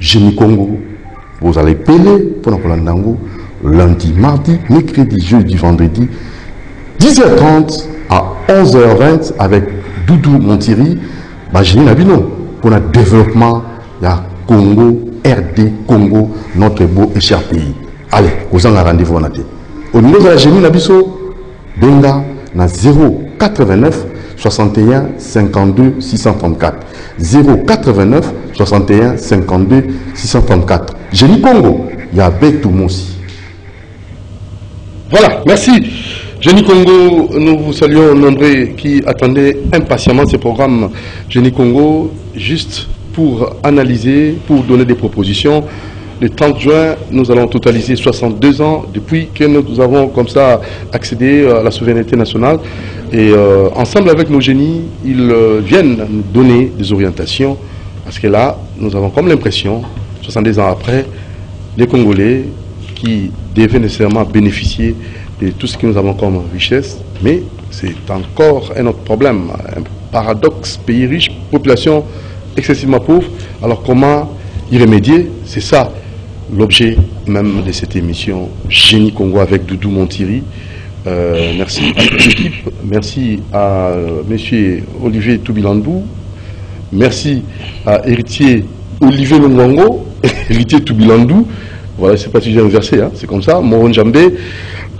Génie Congo, vous allez payer pour nous lundi, mardi, mercredi, jeudi, vendredi, 10h30 à 11h20 avec Doudou Montiri, Génie Nabino, pour le développement de Congo, RD Congo, notre beau et cher pays. Allez, vous en avez rendez-vous. Au niveau de la Génie Nabiso, Benga, na 089 61 52 634. 089 61 52 634. Génie Congo, il y a Betou Moussi. Voilà, merci. Génie Congo, nous vous saluons nombreux qui attendaient impatiemment ce programme Génie Congo, juste pour analyser, pour donner des propositions. Le 30 juin, nous allons totaliser 62 ans depuis que nous avons comme ça accédé à la souveraineté nationale. Et ensemble avec nos génies, ils viennent nous donner des orientations. Parce que là, nous avons comme l'impression, 70 ans après, les Congolais qui devaient nécessairement bénéficier de tout ce que nous avons comme richesse. Mais c'est encore un autre problème, un paradoxe, pays riche, population excessivement pauvre. Alors comment y remédier? C'est ça l'objet même de cette émission Génie Congo avec Doudou Montiri. Merci à toute l'équipe, merci à M. Olivier Toubilandou, merci à héritier Olivier Longongo, héritier Toubilandou, voilà, je ne sais pas si j'ai inversé, hein, c'est comme ça, Moron Jambé,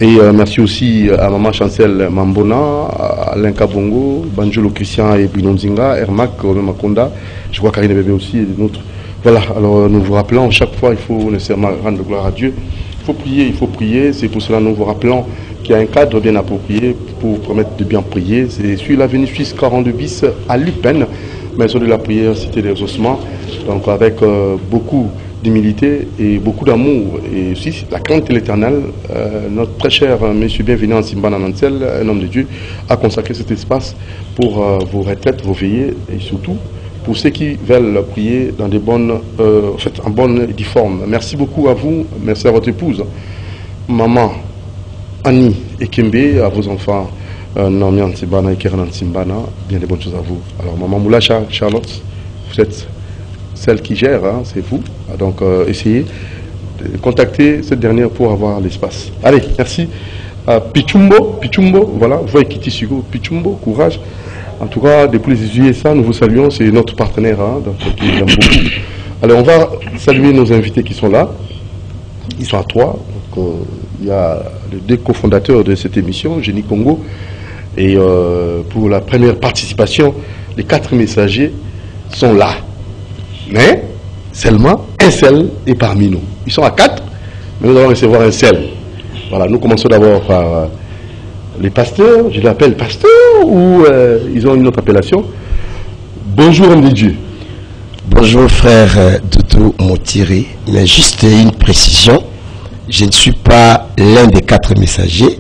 et merci aussi à Maman Chancel Mambona, à Alain Kabongo, Banjolo Christian et Binonzinga, Ermak Makonda, je crois Karine Bébé aussi et d'autres. Voilà, alors nous vous rappelons, chaque fois il faut nécessairement rendre gloire à Dieu. Il faut prier, c'est pour cela que nous vous rappelons qu'il y a un cadre bien approprié pour permettre de bien prier. C'est sur l'avenue Suisse 42 bis à Lupen, maison de la prière, cité des ossements, donc avec beaucoup d'humilité et beaucoup d'amour et aussi la crainte de l'éternel. Notre très cher monsieur bienvenu en Simbana Nansel, un homme de Dieu, a consacré cet espace pour vos retraites, vos veillées et surtout pour ceux qui veulent prier dans des bonnes, en bonne et due forme. Merci beaucoup à vous, merci à votre épouse, maman Annie et Kembe, à vos enfants Normian Simbana et Kerenan Simbana, bien des bonnes choses à vous. Alors maman Moula Charlotte, vous êtes celle qui gère, hein, c'est vous. Donc essayez de contacter cette dernière pour avoir l'espace. Allez, merci. Pichumbo, voilà, vous voyez Kitty Sugo, Pichumbo, courage. En tout cas, depuis les USA, nous vous saluons, c'est notre partenaire, hein, donc qui nous aime beaucoup. Alors, on va saluer nos invités qui sont là. Ils sont à 3. Il y a les 2 cofondateurs de cette émission, Génie Congo. Et pour la première participation, les 4 messagers sont là. Mais seulement un seul est parmi nous. Ils sont à 4, mais nous allons recevoir un seul. Voilà, nous commençons d'abord par les pasteurs, je l'appelle pasteur ou ils ont une autre appellation. Bonjour homme de Dieu. Bonjour frère Doudou Montiri, mais juste une précision, je ne suis pas l'un des 4 messagers,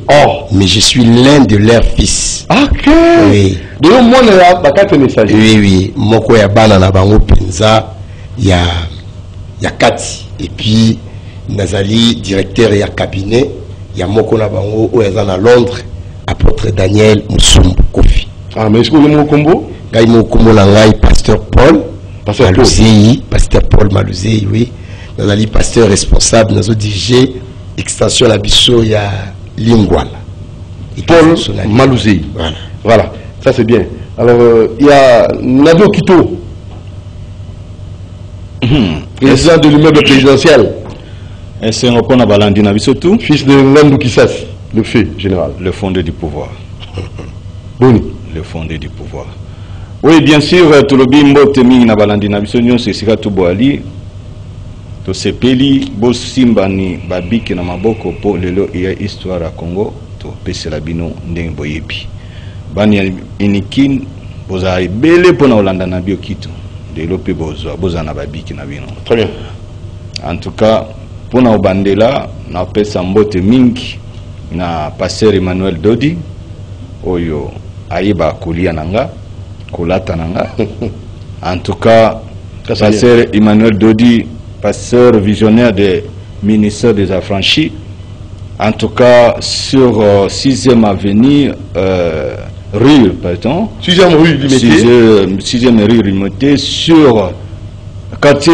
mais je suis l'un de leurs fils. Ok. Oui. Donc moi on a 4 messagers. Oui. Moko ya bana na bango penza, il y a 4 et puis Nazali directeur et cabinet, il y a Moko na bango où est à Londres. Apôtre Daniel Moussumbu Kofi. Ah, mais est-ce que vous avez mon combo? Gaï mon combo langai pasteur Paul Malouzei, pasteur Paul Malouzei, oui. Nous avons pasteur responsable, nous avons dirigé extension la bisso il y a Lingwala. Paul Malouzei. Voilà, ça c'est bien. Alors il y a Nado Kito, président de l'immeuble présidentiel. C'est un repos à Balandina Bissotou. Fils de Landou Kissas. Le fait général. Le fondé du pouvoir. Boni. Le fondé du pouvoir. Oui, bien sûr, tout le bimbo temi na balandina bisonyo c'est sika to boali. To sepeli bo simbani babiki na maboko po lelo iya histoire à Congo to pese la bino ndenge boyebi. Bani inikin boza ebele pona Olanda na bio kitu. Lelo pe boza na babiki na bino. Très bien. En tout cas, pona obandela na pesa mbote mingi na pasteur Emmanuel Dodi oyo aiba kulia nanga kulata nanga. En tout cas, pasteur Emmanuel Dodi, pasteur visionnaire des ministères des Affranchis, en tout cas sur 6e avenue rue, pardon, 6e rue Limité, 6e rue Limité sur quartier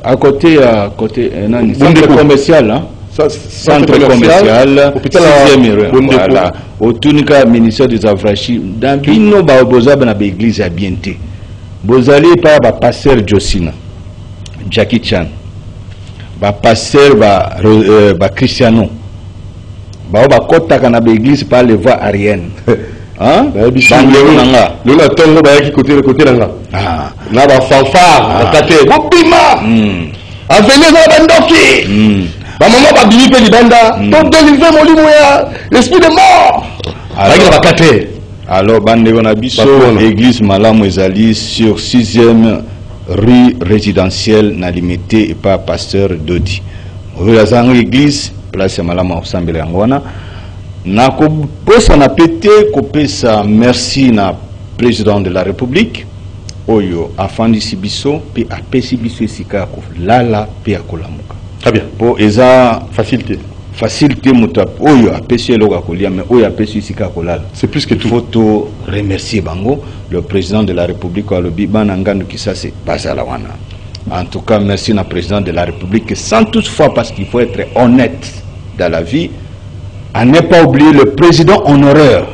à côté centre commercial, hein? Centre commercial, 6e rue, voilà. Au Tunika, ministère des Avrachi, dans Bino Baoboza, dans l'église à Bienté. Bozali par pasteur Josina, Jackie Chan, pasteur Cristiano, Kota dans l'église par les voies ariennes. Hein? Nous l'attendons qui côté là. Ah, na ba fanfare, tate, bopima. Avenez na bandoki. Ba maman ba bimi pe libanda, to délivrer molimo ya l'esprit de mort. Alors bande na biso église Malamu ezali sur 6e rue résidentielle na limité et pas pasteur Dodi. Rue la église place Malamu osambela ngona. Na ko posa na pété ko pesa merci na président de la République oyo afandi sibiso pe apesi biso esika ko lala pe akolamuka. Très bien. Po eza facilité mutap oyo apesi eloka kolia mais oyo apesi esika ko lala. C'est plus que tout. Faut remercier bango le président de la République alobi bana ngandu kisase basala wana. En tout cas merci na président de la République sans toutefois parce qu'il faut être honnête dans la vie. À ne pas oublier le président honoraire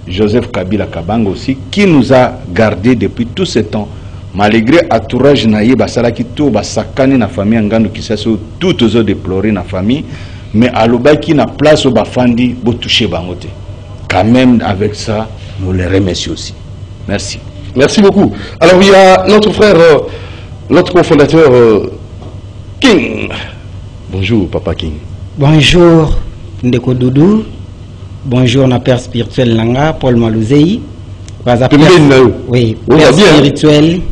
Joseph Kabila Kabanga aussi, qui nous a gardé depuis tout ce temps, malgré entourage naïe, basalaki tout, basakane na famille Ngandu qui s'est tout aux autres déploré na famille, mais à l'obaki na place au bafandi, bo touché bangote. Quand même avec ça, nous les remercions aussi. Merci. Merci beaucoup. Alors il y a notre frère, notre cofondateur King. Bonjour Papa King. Bonjour. Ndeko Doudou, bonjour na père spirituel Nanga, Paul Malouzei. Oui, père spirituel.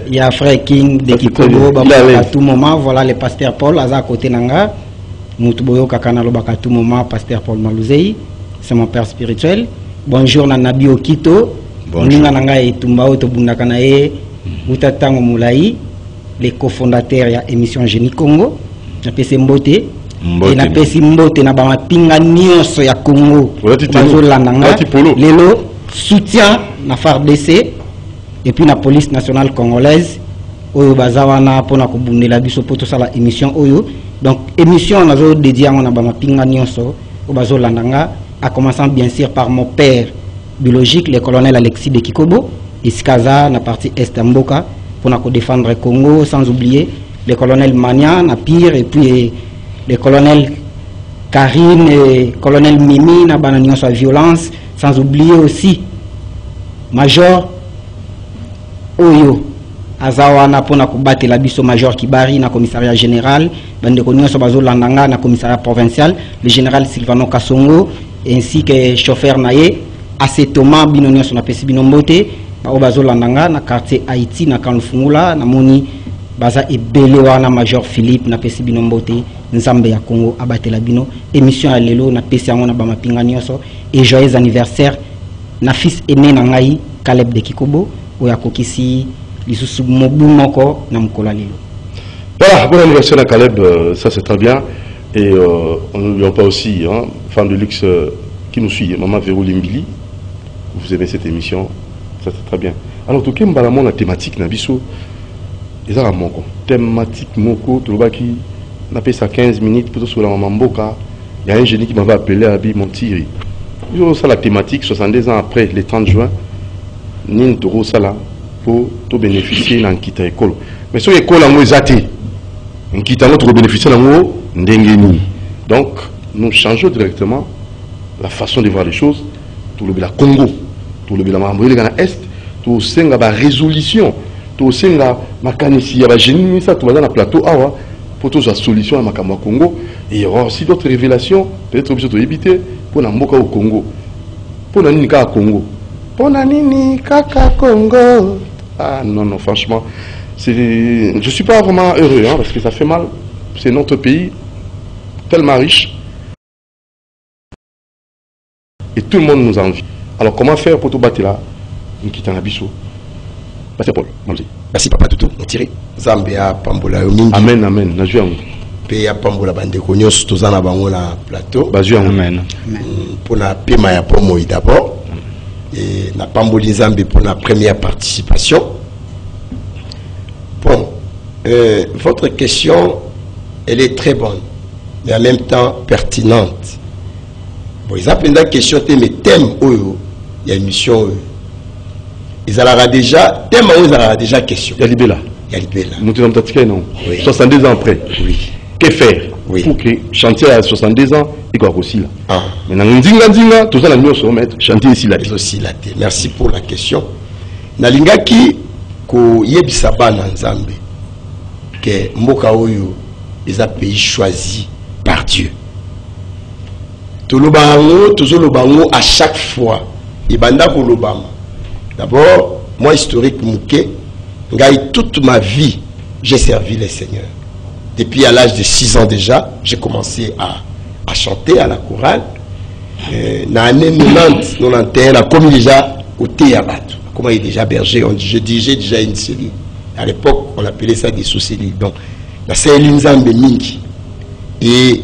Il y a frère King de Kikobo, à tout moment, voilà le pasteur Paul, à côté Nanga. Moutuboyo Kakanalo à tout moment, pasteur Paul Malouzei, c'est mon père spirituel. Bonjour na Nabi Okito, bonjour Nanga et Tumbao Tobundakanae, Utatango Moulaï, les cofondateurs de l'émission Génie Congo, na PC Mbote. Et na pesi mbote na ba pinga nyonso ya Congo bazolandanga lelo soutien na FARDC et puis na police nationale congolaise oyo bazawana pona kobundela biso poto sala émission oyo donc émission nazo dédié na ba pinga nyonso o bazolandanga à commençant bien sûr par mon père biologique le colonel Alexis de Kikobo iskaza na partie est Mboka pona ko défendre Congo sans oublier le colonel Mania na pire et puis le colonel Karine et le colonel Mimi na bananion sur la violence, sans oublier aussi Major Oyo Azawana pona kubate la biso Major Kibari na commissariat général, bande konyo so bazo landanga na commissariat provincial, le général Silvano Kasongo ainsi que chauffeur naye Assez Thomas binonyo so na pesi binombote, ba bazo landanga na quartier Haïti na Kanfungula na moni baza ebele wana Major Philippe na pesi binombote Nzambe ya Congo abatela bino émission ya lelo na pesi yango na bama pinga nyonso et joyeux anniversaire na fils aîné na ngai Caleb de Kikobo oya kokisi lisusu mobu moko na mkola lelo. Voilà, bon anniversaire à Caleb, ça c'est très bien et on n'oublie pas aussi hein, fan de luxe qui nous suit, Maman Vérou Limbili. Vous aimez cette émission, ça c'est très bien. Alors tout cas mbalamon la thématique na biso ezala moko thématique moko tolobaki on appelle ça 15 minutes plutôt sur la maman Mboka. Il y a un génie qui m'avait appelé à Montiri. Ils ont ça la thématique 72 ans après le 30 juin. Nin Toro Sala pour tout bénéficier d'un kita école. Mais sur l'école en zati, on quitte notre bénéficier en ndengeni. Donc nous changeons directement la façon de voir les choses. Tout le Congo, tout le Mambré Ghana Est, tout senga ba résolution, tout senga makanisi ya ba génie ça tout dans le plateau awa. Pour toute la solution à Makamba Congo, et il y aura aussi d'autres révélations, peut-être obligé de éviter pour Namboka au Congo, pour Nani Kaka Congo, pour Nani Kaka Congo. Ah non, non, franchement, je ne suis pas vraiment heureux hein, parce que ça fait mal. C'est notre pays tellement riche et tout le monde nous envie. Alors comment faire pour tout battre là? Nous quittons Abisso. Pasteur Paul, merci Papa Toutou, on tire. Zambia Pambola Mingi. Amen, amen. Najuang. Peya Pambola Bande Konyos, Tozana Bangola Plateau. Bajuang. Amen. Pour la Pema ya Pomo d'abord. Et na Pamboli Zambie pour la première participation. Bon, votre question, elle est très bonne, mais en même temps pertinente. Bon, ils appellent la question, mais thème, il y a une mission. Ils aura déjà, thème, ils aura déjà question. Il y a l'idée là. Il y a l'idée là. Nous sommes non. Oui. 62 ans après. Oui. Que faire pour que chantier à 62 ans, il doit aussi là. Mais dans le tout ça, la mieux mettre chantier ici là. Merci pour la question. Nalingaki ko yebisaba na Nzambe que mboka oyo est un pays choisi par Dieu. Tozolobango à chaque fois. Ibanda kolobama. D'abord, moi historique mouké, toute ma vie, j'ai servi le Seigneur. Depuis à l'âge de 6 ans déjà, j'ai commencé à chanter à la chorale. Dans l'année 90, 91, a commis déjà au théâtre. Comment il est déjà berger, je dirigeais déjà une cellule. À l'époque, on appelait ça des sous-cellules. Donc, la cellule Nzambe Mingi. Et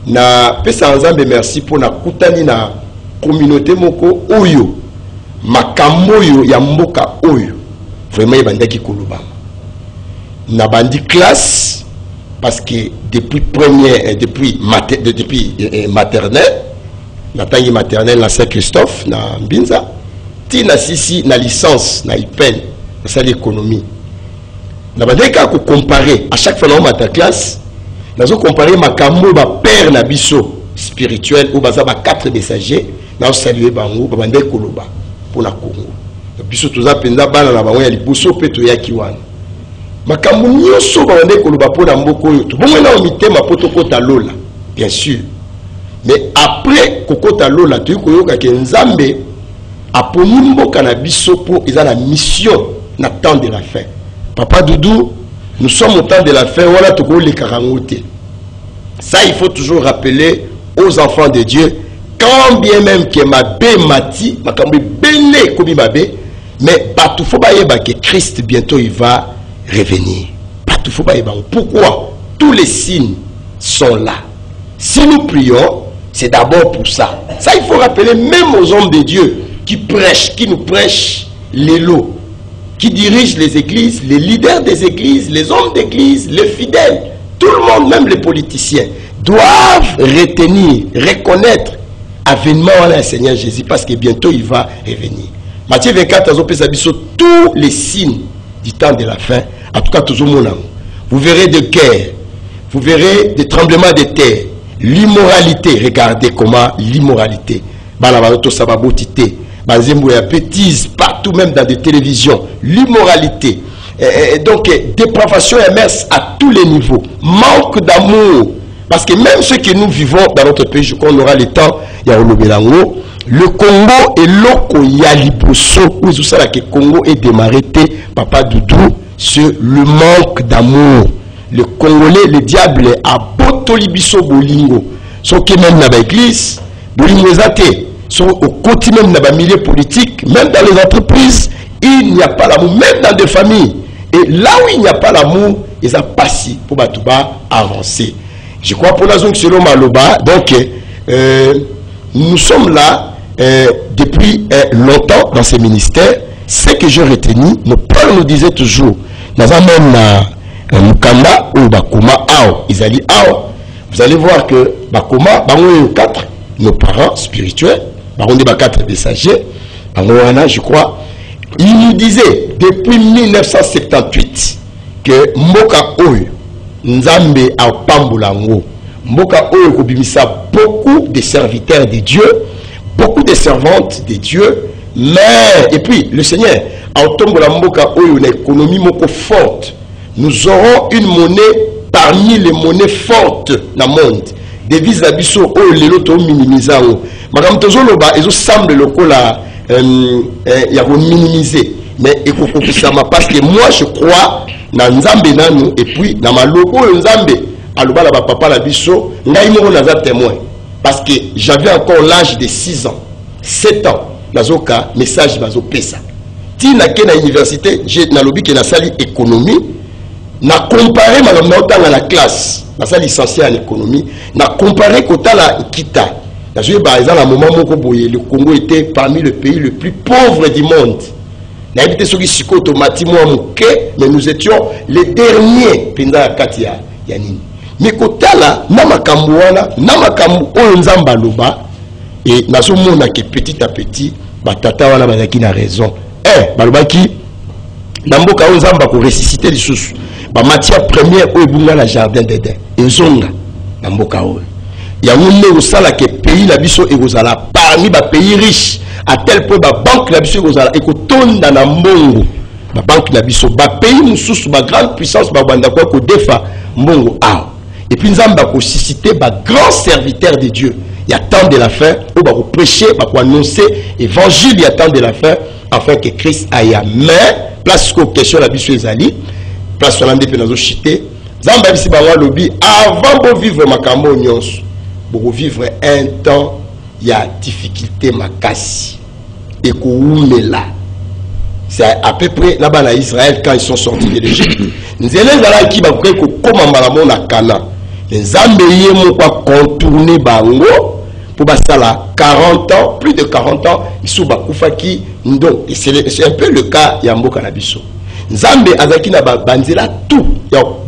na pesa Nzambe merci pour na kutani na communauté moko oyo makambo yo ya mboka oyo vraiment ibandaki kolobama na bandi classe parce que depuis première depuis maternelle na tangi maternelle na Saint-Christophe na Mbinza tina sisi na licence na IPEN na salle économie na bandi ka ko comparer à chaque fois na ma classe nous avons comparé makambo ba père na biso spirituel ou baza ba 4 messagers na saluer bango ba bande koloba pour la Congo biso toza penza bana na bango ya liboso pe to yaki wana makambo nyoso ba bande koloba pour na mboko yo to bongo na mitema poto kota lola bien sûr mais après kokota lola to koyoka ke Nzambe aponi mboka na biso pour ils ont la mission na temps de la fin. Papa Doudou, nous sommes au temps de la fin, voilà tout les karangoté. Ça, il faut toujours rappeler aux enfants de Dieu, quand bien même que ma bé mati, ma kambe béné kobi ma bé, mais pas tout faut que Christ bientôt il va revenir. Pas tout faut pourquoi tous les signes sont là. Si nous prions, c'est d'abord pour ça. Ça, il faut rappeler même aux hommes de Dieu qui prêchent, qui nous prêchent les lots, qui dirigent les églises, les leaders des églises, les hommes d'église, les fidèles, tout le monde, même les politiciens, doivent retenir, reconnaître l'avènement du Seigneur Jésus parce que bientôt il va revenir. Matthieu 24, tous les signes du temps de la fin, en tout cas, tout le monde, vous verrez des guerres, vous verrez des tremblements de terre, l'immoralité, regardez comment l'immoralité, bêtises partout, même dans des télévisions, l'immoralité, donc dépravation immerse à tous les niveaux, manque d'amour, parce que même ceux que nous vivons dans notre pays, je crois qu'on aura le temps, il y a le Congo et l'Oko Yaliboso, où tout ça là que le Congo est démarré, Papa Doudou, sur le manque d'amour. Le Congolais, le diable a botolibiso bolingo, ce qui même dans l'église, bolingo zate. Sont au quotidien même dans les milieux politiques, même dans les entreprises, il n'y a pas l'amour, même dans des familles. Et là où il n'y a pas l'amour, ils ont passé pour Batouba avancer. Je crois pour la zone selon Maloba, donc nous sommes là depuis longtemps dans ces ministères. Ce que je retenu, nos pères nous disaient toujours, nous avons même Mukanda ou Bakoma Ao, ils allaient Ao. Vous allez voir que Bakoma, Bango 4, nos parents spirituels, on est 4 messagers, je crois, il nous disait depuis 1978 que Mboka Oyo, Nzambe a Pambulango, Mboka Oyo Kobimisa, beaucoup de serviteurs de Dieu, beaucoup de servantes de Dieu, mais, et puis le Seigneur a Otombola Mboka Oyo, une économie moko forte. Nous aurons une monnaie parmi les monnaies fortes dans le monde. Devise abisso o lelo to minimiser o madame tozoloba ezo semble lokola ya ko minimiser mais ekokokisama parce que moi je crois na Nzambe nanu et puis na maloko oyo Nzambe aloba la papa la biso ngai moko naza témoin parce que j'avais encore l'âge de 6 ans 7 ans nazoka message bazo pesa tina ke na université j'ai na lobi ke na sali économie na comparé madame na otanga la classe na sa licencié en économie, n'a comparé qu'au la Kita. Par exemple, à un moment où le Congo était parmi les pays les plus pauvres du monde. Na évité ceux qui siko automatiquement mouké, mais nous étions les derniers pendant la katia yanini. Mais kotala na makambo wana, na makambo oyo nzamba loba et nazo mona que petit à petit batata wana bazaki na raison. Balobaki na mboka oyo nzamba ko ressusciter lisusu. Ba matière première oyo bunga na jardin d'Éden. Ezonga na mboka oyo. Ya mune osala que pays la biso ekozala parmi ba pays riches à tel point ba banque la biso ekozala ekotonda na mbongo. Ba banque la biso ba pays mususu ba grande puissance ba banda ko defa mbongo a. Et puis nous avons suscité ba grand serviteur de Dieu. Il y a temps de la fin où va prêcher, va annoncer évangile, il y a temps de la fin afin que Christ aille à main place qu'aux questions la biso ezali place sur l'andé penazo chité. Zamba bisi ba wa lobi avant de vivre makambo nyonso. Pour vivre un temps, il y a difficulté makasi. Et là. C'est à peu près là-bas en Israël quand ils sont sortis de l'Égypte. Nous allons là qui va créer comme un na Cana. Les Ambéiers m'ont pas contourné bango pour ça 40 ans, plus de 40 ans, ils sont bakufaki ndo. Et c'est un peu le cas Yambo Kanabiso. Nzambe azaki na banzela tout.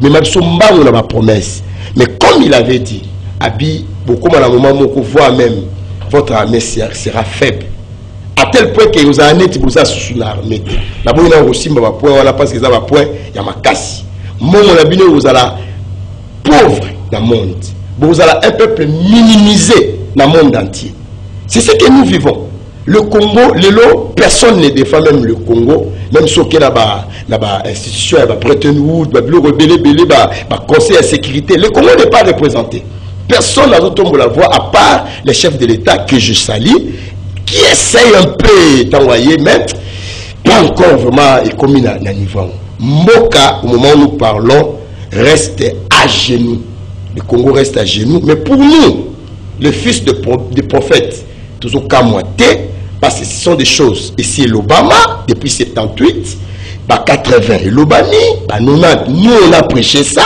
Mais même son mbango na ma promesse. Mais comme il avait dit, Abi beaucoup à un moment où voit même votre armée sera faible à tel point que vous avez net vous a sous l'armée la bonne aussi ma point voilà parce que ça va point il y a ma casse mon abino vous allez pauvre dans le monde vous allez un peuple minimisé dans le monde entier. C'est ce que nous vivons. Le Congo, personne ne défend même le Congo, même ceux qui là-bas institution là-bas Bretton Woods, conseil de sécurité, le Congo n'est pas représenté. Personne n'a d'autre la voix à part les chefs de l'État que je salue, qui essayent un peu d'envoyer, mais pas encore vraiment et comme il a niveau. Moka, au moment où nous parlons, reste à genoux. Le Congo reste à genoux, mais pour nous, le fils de prophète, toujours Kamoité, parce que ce sont des choses. Ici, l'Obama, depuis 78, 80, et l'Obani, 90, nous on a prêché ça,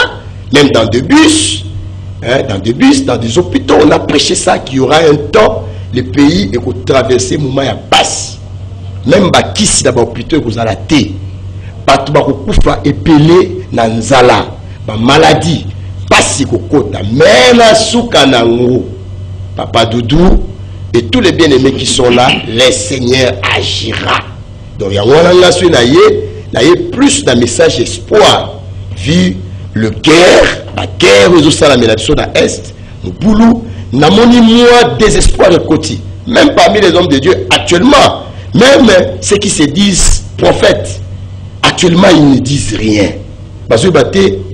même dans des bus. Dans des hôpitaux, on a prêché ça qu'il y aura un temps, le pays est traversé moment à passe. Même Bakisi d'abord plutôt que vous allez té. Patu bakufa épelé na nzala, ba maladie, passe kokota, même souka nango. Papa Doudou et tous les bien-aimés qui sont là, les Seigneurs agira. Donc il y a un plus d'un message espoir vu le guerre, la guerre aux Salamé, la zone à Est, au boulot, n'a moni moi désespoir de côté. Même parmi les hommes de Dieu, actuellement, même ceux qui se disent prophètes, actuellement ils ne disent rien. Parce que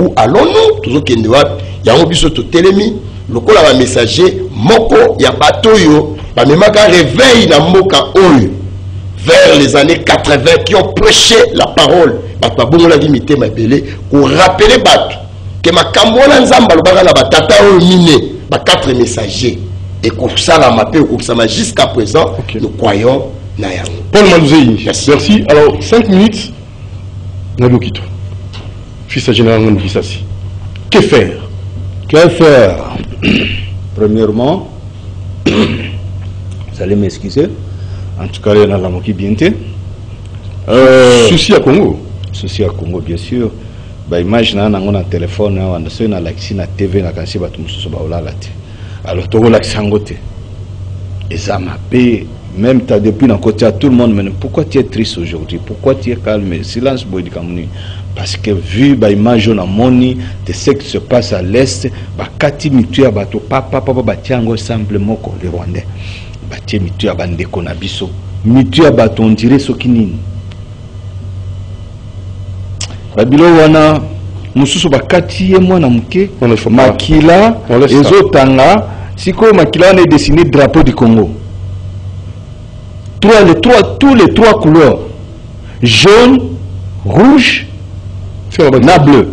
où allons-nous? Toujours qu'il y a un bus au télémi, le col a un messager, moko, il y a bateau yo, bah même quand réveil na moka oyo, vers les années 80 qui ont prêché la parole. Bah bon la limité ma belé, pour rappeler bateau. Que ma kambola nzamba lobaka na batata oyo mine ba 4 messagers et comme ça la mapé ou comme ça jusqu'à présent nous croyons na yango. Paul Malouzeyi, merci. Alors 5 minutes na lokito. Fils général Ngondisasi. Que faire? Que faire? Premièrement, vous allez m'excuser. En tout cas, il y a la moki bienté. Souci à Congo. Souci à Congo, bien sûr. Bah imagine on a un téléphone on a na laxi na TV na kansi batu mususu ba olala te alors to laxi ngote et ça m'a payé même t'as depuis dans côté à tout le monde mais pourquoi tu es triste aujourd'hui, pourquoi tu es calme, silence boy dikamuni parce que vu ba image on a moni de ce qui se passe à l'est ba kati mitu ya bato papa ba tiango simplement ko les Rwandais ba tie mitu ya bande ko na biso mitu ya bato on dirait sokinini babilo wana mususu bakati ye mwana muke makila ezotanga siko makila wana dessiné drapeau du Congo tous les trois couleurs jaune rouge na bleu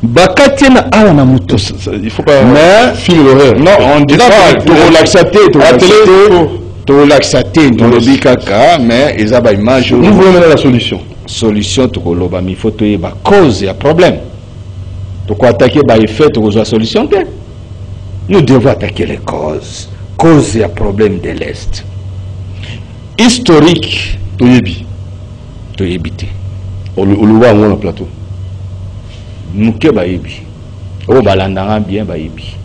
bakati na awa na muto il faut pas mais film l'horreur non on dit pas to relaxater to lobikaka mais ils ba image nous voulons la solution to koloba mi faut to ba cause ya problème to ko attaquer ba effet to ko solution te nous devons attaquer les causes ya problème de l'est historique toyebi to yebite on le voit en plateau muke ba yebi o balandanga bien ba yebi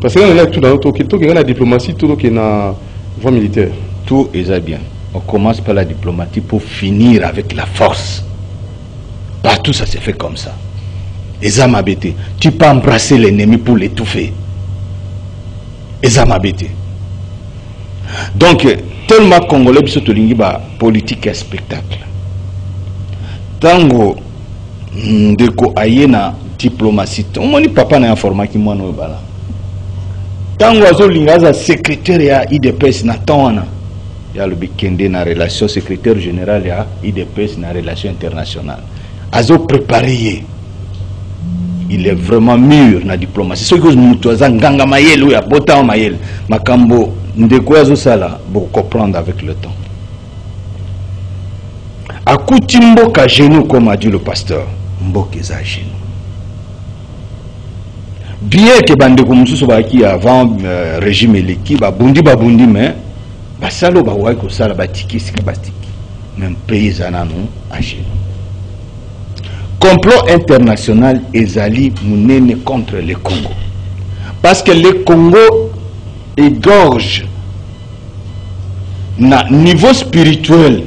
parce que là tout dans tout qui est la diplomatie tout qui est na voie militaire tout est bien. On commence par la diplomatie pour finir avec la force. Partout ça se fait comme ça. Ezama bete, tu peux embrasser l'ennemi pour l'étouffer. Ezama bete. Donc tellement congolais biso tolingi ba politique et spectacle. Tango ndeko ayena diplomatie. On moni papa na informaki mwana obala. Tango azolinga za secrétaire ya IDPS na tona. Il y a le Bikende na relation secrétaire général ya IDPS na relation internationale. Azo préparé. Il est vraiment mûr na diplomatie. Ce que nous nganga mayel ou ya bota mayel makambo ndeko azo sala pour comprendre avec le temps. Akuti mboka genou comme a dit le pasteur, mboka za genou. Bien que bandeko mususu baki avant régime eleki ba bundi mais basalo ba wa ko sala batiki sika batiki même pays zananu a genou. Complot international ezali munene contre le Congo. Parce que le Congo égorge na niveau spirituel.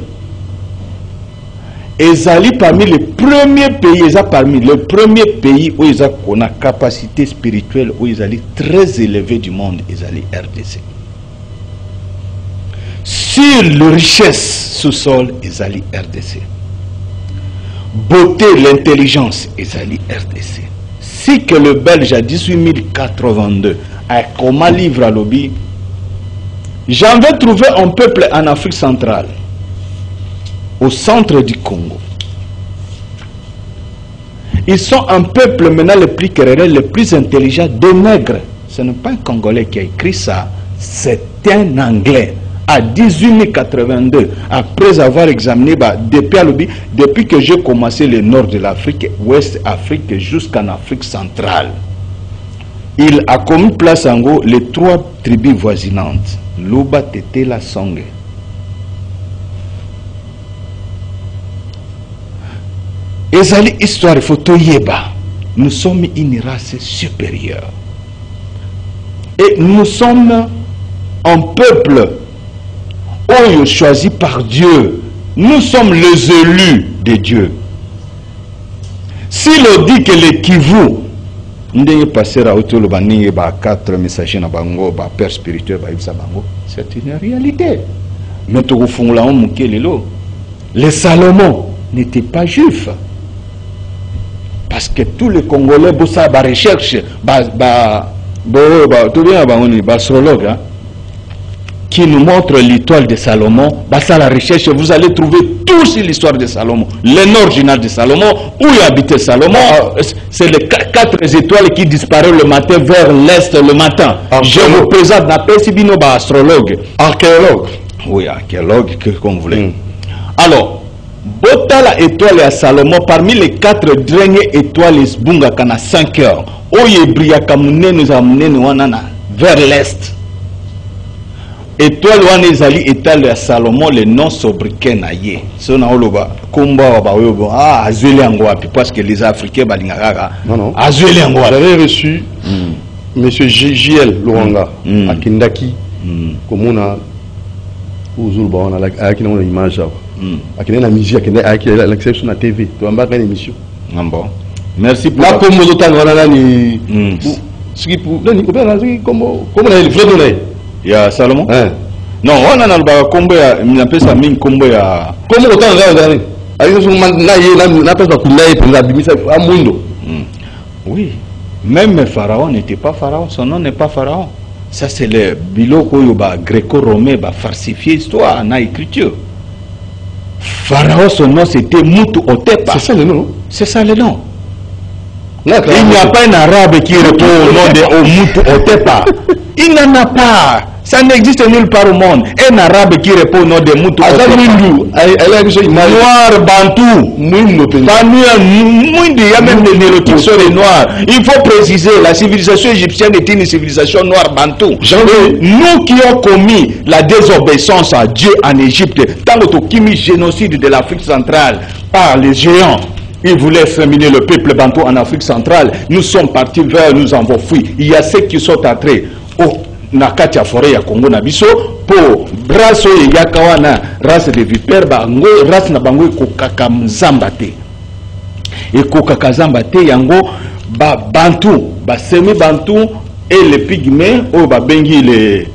Ezali parmi les premiers pays, parmi les premiers pays où ils ont une capacité spirituelle où ils allaient très élevée du monde, ils allaient RDC. Sur la richesse sous-sol, ils allaient RDC. Beauté, l'intelligence, ils allaient RDC. Si que le Belge à 1882 a comment livre à lobby, j'en vais trouver un peuple en Afrique centrale, au centre du Congo. Ils sont un peuple maintenant le plus querelleur, le plus intelligent, des nègres. Ce n'est pas un Congolais qui a écrit ça, c'est un Anglais. À 1882, après avoir examiné depuis que j'ai commencé le nord de l'Afrique, ouest Afrique jusqu'en Afrique centrale, il a commis place en gros les 3 tribus voisinantes, Luba, Tete, la Songe. Ezali histoire photo yeba. Nous sommes une race supérieure. Et nous sommes un peuple choisi par Dieu. Nous sommes les élus de Dieu. Si l'on dit que les Kivu, c'est une réalité. Mais les Salomon n'étaient pas juifs. Parce que tous les Congolais, bossa ba recherche, astrologue, qui nous montre l'étoile de Salomon, ça la recherche, vous allez trouver tout sur l'histoire de Salomon. L'un original de Salomon, où il habitait Salomon, c'est les 4 étoiles qui disparaissent le matin vers l'est le matin. Je vous présente la Pesibino, astrologue. Archéologue. Oui, archéologue, comme vous voulez. Alors, Botala étoile à Salomon, parmi les 4 dernières étoiles, Bunga kana 5 heures. Oye Briaka nous a amené vers l'est. Étoile wana ezali étoile à Salomon, le nom sobriquet na ye. So na oloba komba ba yobo azweli yango wapi parce que les Africains balingaka. Non. Azweli yango wapi. J'avais reçu monsieur JL Loranga à Kindaki comme on a uzulba on a aki na une image là. Akina na musique akina l'exception na TV. Tu vas une émission. Bon. Merci pour la comme autant wana ni ce qui pour ni comment na le vrai donné. Il y a Salomon? Non, on a le combo, il appelle ça mine combo. Comment autant oui, même Pharaon n'était pas Pharaon, son nom n'est pas Pharaon. Ça, c'est le biloko gréco-romain falsifié histoire en écriture. Pharaon, son nom c'était Moutou Otepa. C'est ça le nom? C'est ça le nom. Il n'y a pas un arabe qui répond au nom de Moutou Otepa. Il n'en a pas. Ça n'existe nulle part au monde. Un arabe qui répond au nom de Moutou. Noir, bantou. Pas il y a même des néologiques sur les noirs. Il faut préciser, la civilisation égyptienne est une civilisation noire bantou. Nous qui avons commis la désobéissance à Dieu en Égypte, tant que le génocide de l'Afrique centrale par les géants, ils voulaient exterminer le peuple bantou en Afrique centrale. Nous sommes partis vers, nous avons fui. Il y a ceux qui sont entrés au Nakatia forêt ya Congo na biso pour brasso ya kawana race de vipère bango race na bango kokaka mzamba te. Et kokaka zamba te yango ba bantu ba semi bantu et les pygmées ou ba bengi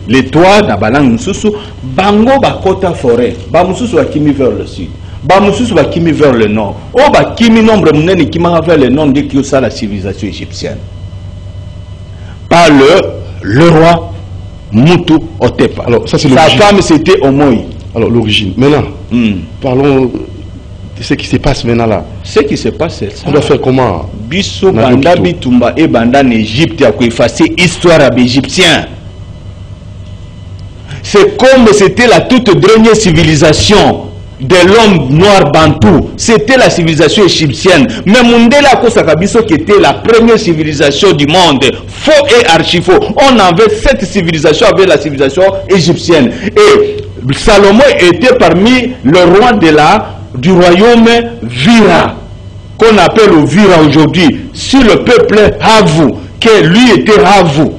les toits na balang mususu bango ba kota forêt ba mususu ba kimi vers le sud. Ba mususu ba kimi vers le nord. O ba kimi nombre munene kimanga vers le nord de qui ça la civilisation égyptienne. Par le roi Moutou Otepa. Alors, ça c'est sa femme c'était Omoi. Alors l'origine. Maintenant, parlons de ce qui se passe maintenant là. Ce qui se passe, c'est ça. On doit faire comment? Biso banda bitumba et banda en Égypte a effacer histoire égyptienne. C'est comme c'était la toute dernière civilisation de l'homme noir bantou. C'était la civilisation égyptienne. Mais Mundela Kosakabiso qui était la première civilisation du monde. Faux et archi-faux. On avait cette civilisation avec la civilisation égyptienne. Et Salomon était parmi le roi du royaume Vira. Qu'on appelle le Vira aujourd'hui. Sur le peuple Havu. Que lui était Havu.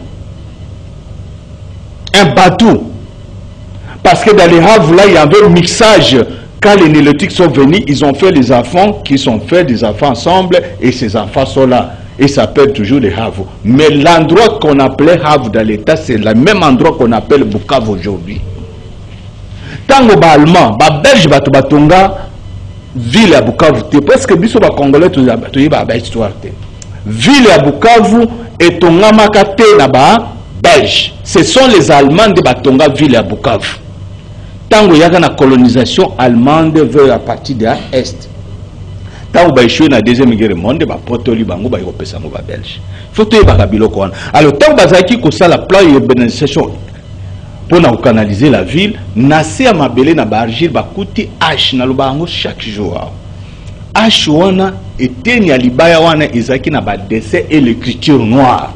Un bateau. Parce que dans les Havu là, il y avait un mixage. Quand les néolithiques sont venus, ils ont fait les enfants qui sont faits des enfants ensemble et ces enfants sont là. Et ça s'appelle toujours les Havu. Mais l'endroit qu'on appelait Havu dans l'État, c'est le même endroit qu'on appelle Bukavu aujourd'hui. Tango ba allemand, ba belge ba batonga ville à Bukavu. Parce que biso ba congolais to ba histoire te. Ville à Bukavu et tonga makate na ba belge. Ce sont les Allemands de batonga ville à Bukavu. Tango yaka na colonisation allemande vers à partir de l'Est. Tango ba échoué na deuxième guerre mondiale, ba potoli bango ba yopesa mo ba belge. Faut te ba biloko wana. Alors tango bazaki ko sala plan urbanisation pour na canaliser la ville, nase ya mabele na ba argile ba kuti H na lobango chaque jour. H wana eteni ya libaya wana ezaki na ba dessin et l'écriture noire.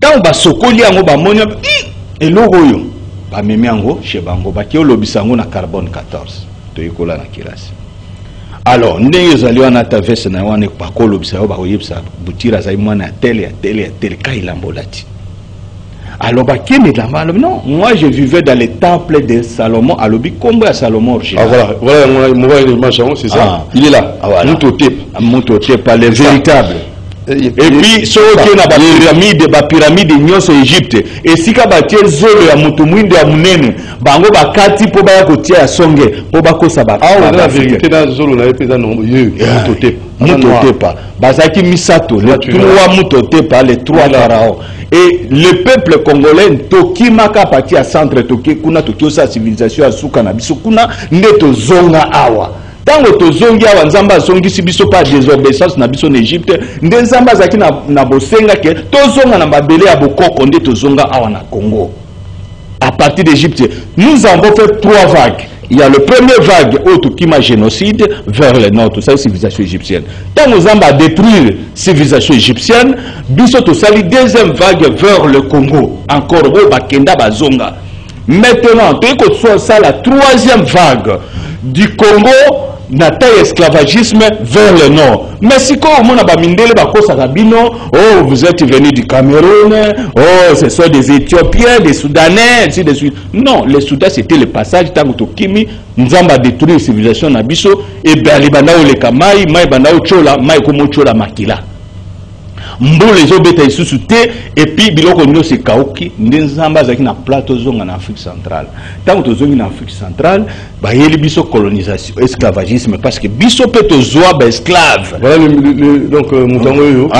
Tango ba sokoli yango ba monya eloko yo ba memiango chez bango ba kio lobisango na carbone 14 to yikola na kirasi. Alors ndenge ezali wana ta veste na wana pa ko lobisango ba oyebsa butira za imwana tele kailambolati. Alors bah qui me l'a non, moi je vivais dans les temples de Salomon à l'obi combo à Salomon original. Ah voilà moi c'est ça. Ah, il est là. Ah, voilà. Moutotep pas les véritables. Et puis ceux qui na ba pyramide nyonso Égypte et sika ba tie zolo ya mutu mwinde ya munene bango bakati po ba kotia ya songe po ba kosa ba. Ah la vérité dans zolo na epeza no Mutotepa bazaki misato les trois Mutotepa les trois pharaons et le peuple congolais toki maka parti à centre toki kuna toki osa civilisation asuka na biso kuna ndeto zonga awa. Tango tozongi awa nzamba azongisi biso pa désobéissance na biso na Égypte nde nzamba azaki na bosenga ke tozonga na mabele ya bokoko nde tozonga awa na Congo. À partir d'Égypte, nous avons fait trois vagues. Il y a le premier vague autokima génocide vers le nord, tout ça civilisation égyptienne. Tant nous avons détruire civilisation égyptienne, biso tout ça deuxième vague vers le Congo. Encore bakenda bazonga. Maintenant, tu que soit ça la troisième vague du Congo. Nata esclavagisme vers le nord. Mais si quand on a bamindele bakosa kabino, oh vous êtes venus du Cameroun, oh ce sont des Éthiopiens, des Soudanais, ainsi de suite. Non, les Soudanais c'était le passage tango kimi nzamba détruire la civilisation na biso et ben les banao le kamai, mai banao chola, mai komo chola makila. Mbolo les obeta isusu te et puis biloko nyose kauki ndenzamba zaki na plateau zonga na Afrique centrale. Tant que zongi na Afrique centrale, ba yeli biso colonisation, esclavagisme parce que biso peto zoa ba esclave. Voilà donc Moutango yo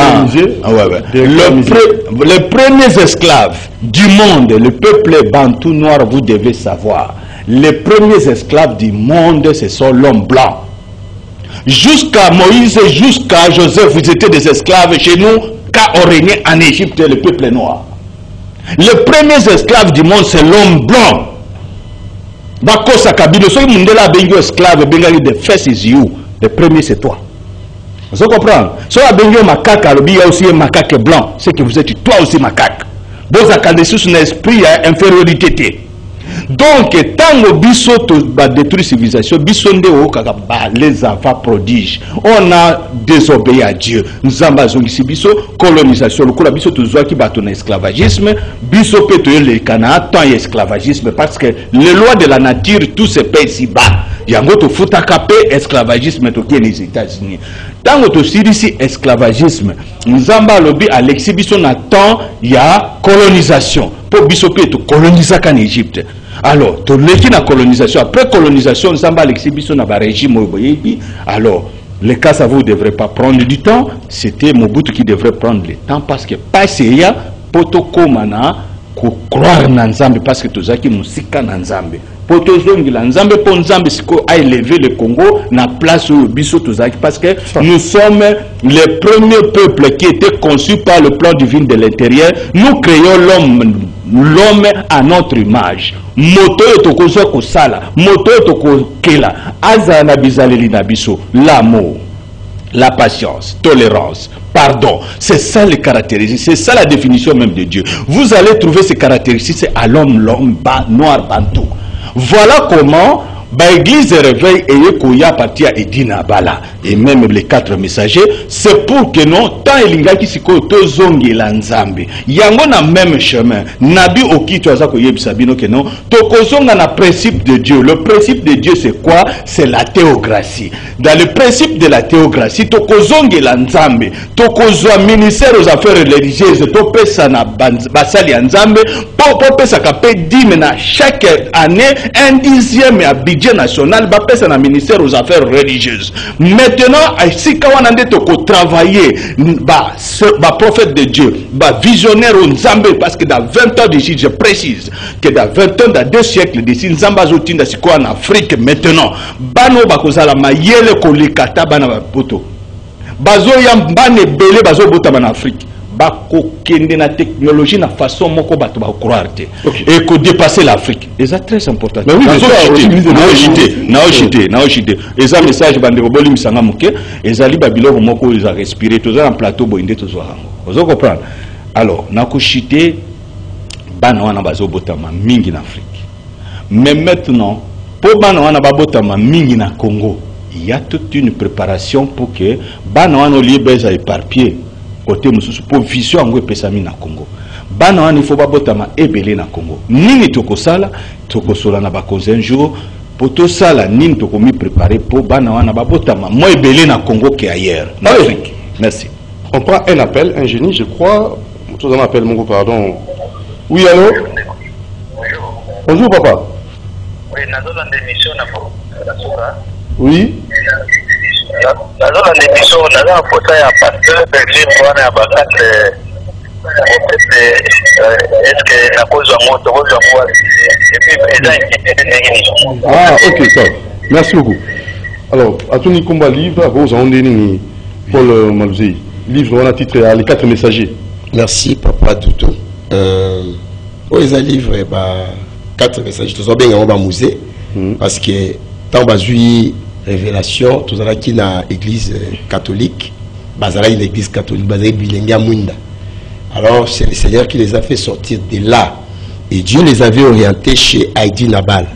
les premiers esclaves du monde, le peuple bantou noir, vous devez savoir. Les premiers esclaves du monde, ce sont l'homme blanc. Jusqu'à Moïse, jusqu'à Joseph, vous étiez des esclaves chez nous, car on régnait en Égypte le peuple noir. Les premiers esclaves du monde, c'est l'homme blanc. Bakosa Kabilo, so mundela bengi esclave, bengali the first is you. Le premier c'est toi. Vous comprenez? So bengi macaque, il y a aussi un macaque blanc. C'est que vous êtes toi aussi macaque. Vous avez un esprit à infériorité. Donc, tant que biso va détruire civilisation, biso nde les enfants prodiges. On a désobéi à Dieu. Nous avons biso colonisation. Le coup biso toujours qui bat ton esclavagisme, biso peut le Canada tant esclavagisme parce que les lois de la nature tout se paye si bas. Il y a un autre fouta capé esclavagisme qui est les États-Unis. Tant que tu ici esclavagisme, nous avons lobby à l'exhibition à temps il y a colonisation. Pour biso peut coloniser en Égypte. Alors, tu la colonisation. Après colonisation, nous avons l'exhibition dans le régime. Alors, le cas, ça vous ne devrez pas prendre du temps. C'était Mobutu qui devrait prendre le temps parce que pas essayer pour croire dans Nzambe parce que tu as qui musika dans Nzambe. Pour te zongi la Nzambe pour Nzambe a élevé le Congo na place où biso tozaki parce que nous sommes les premiers peuples qui étaient conçus par le plan divin de l'intérieur. Nous créons l'homme à notre image. Moto tokozo ko sala, moto toko kela, azana bizaleli na biso, l'amour, la patience, tolérance, pardon. C'est ça les caractéristiques, c'est ça la définition même de Dieu. Vous allez trouver ces caractéristiques à l'homme noir bantou. Voilà comment l'église réveil et Koya parti à Edina Bala et même les 4 messagers, c'est pour que non, tant elinga qui siko tozongi la Nzambe. Yango na même chemin. Nabi oki tu azako yebisabino que non, tokozonga na principe de Dieu. Le principe de Dieu c'est quoi? C'est la théocratie. Dans le principe de la théocratie, tokozongi la Nzambe, tokozwa ministère aux affaires religieuses, topesa na basali ya Nzambe, popesa kapé dîme na chaque année 1/10 à budget national, bapesa na ministère aux affaires religieuses. Maintenant, si kawanande toko travailler, prophète de Dieu, visionnaire au Nzambe, parce que dans 20 ans d'ici, je précise que dans 20 ans, dans 2 siècles d'ici, Nzamba zotinda siko en Afrique maintenant, bano bakozala mayele kolikata bana bapoto. Bazo yambane belé bazo bota en Afrique. Bako kende na technologie na façon moko bato ba croire te et ko dépasser l'Afrique. Et ça très important. Mais oui, naochité. Et ça message bande boli misanga muke, ezali babilo moko ils a respirer tous en plateau boinde tous wango. Vous comprenez? Alors, nakochité bana wana bazo botama mingi na Afrique. Mais maintenant, pour bana wana babotama mingi na Congo, il y a toute une préparation pour que bana wana liebe za éparpillé côté mususu pour vision ngwe pesami na Congo. Bana wana il faut babotama ebele na Congo. Nini tokosala tokosola na bakonzi un jour pour tout ça la nini tokomi préparer pour bana wana babotama mo ebele na Congo que ailleurs na Afrique. Merci. On prend un appel, un génie, je crois. Tout un appel, mon pardon. Oui, allô? Bonjour, papa. Oui, nous avons une émission. Oui. Nous avons une émission, nous avons un photo à pasteur, Berger, pour aller à Bakat. Est-ce que la cause de moto, ah, ok, ça. Merci beaucoup. Alors, à tout Nikomba livre, vous en avez Paul Malouzeyi. Livre, on a titré Les 4 messagers. Merci, papa Toutou. Les livres, 4 messagers, tout ça bien, on va musée. Parce que, tant que révélation, tout ça qui est dans l'église catholique, l'église catholique, alors c'est le Seigneur qui les a fait sortir de là. Et Dieu les avait orientés chez Heidi Nabal.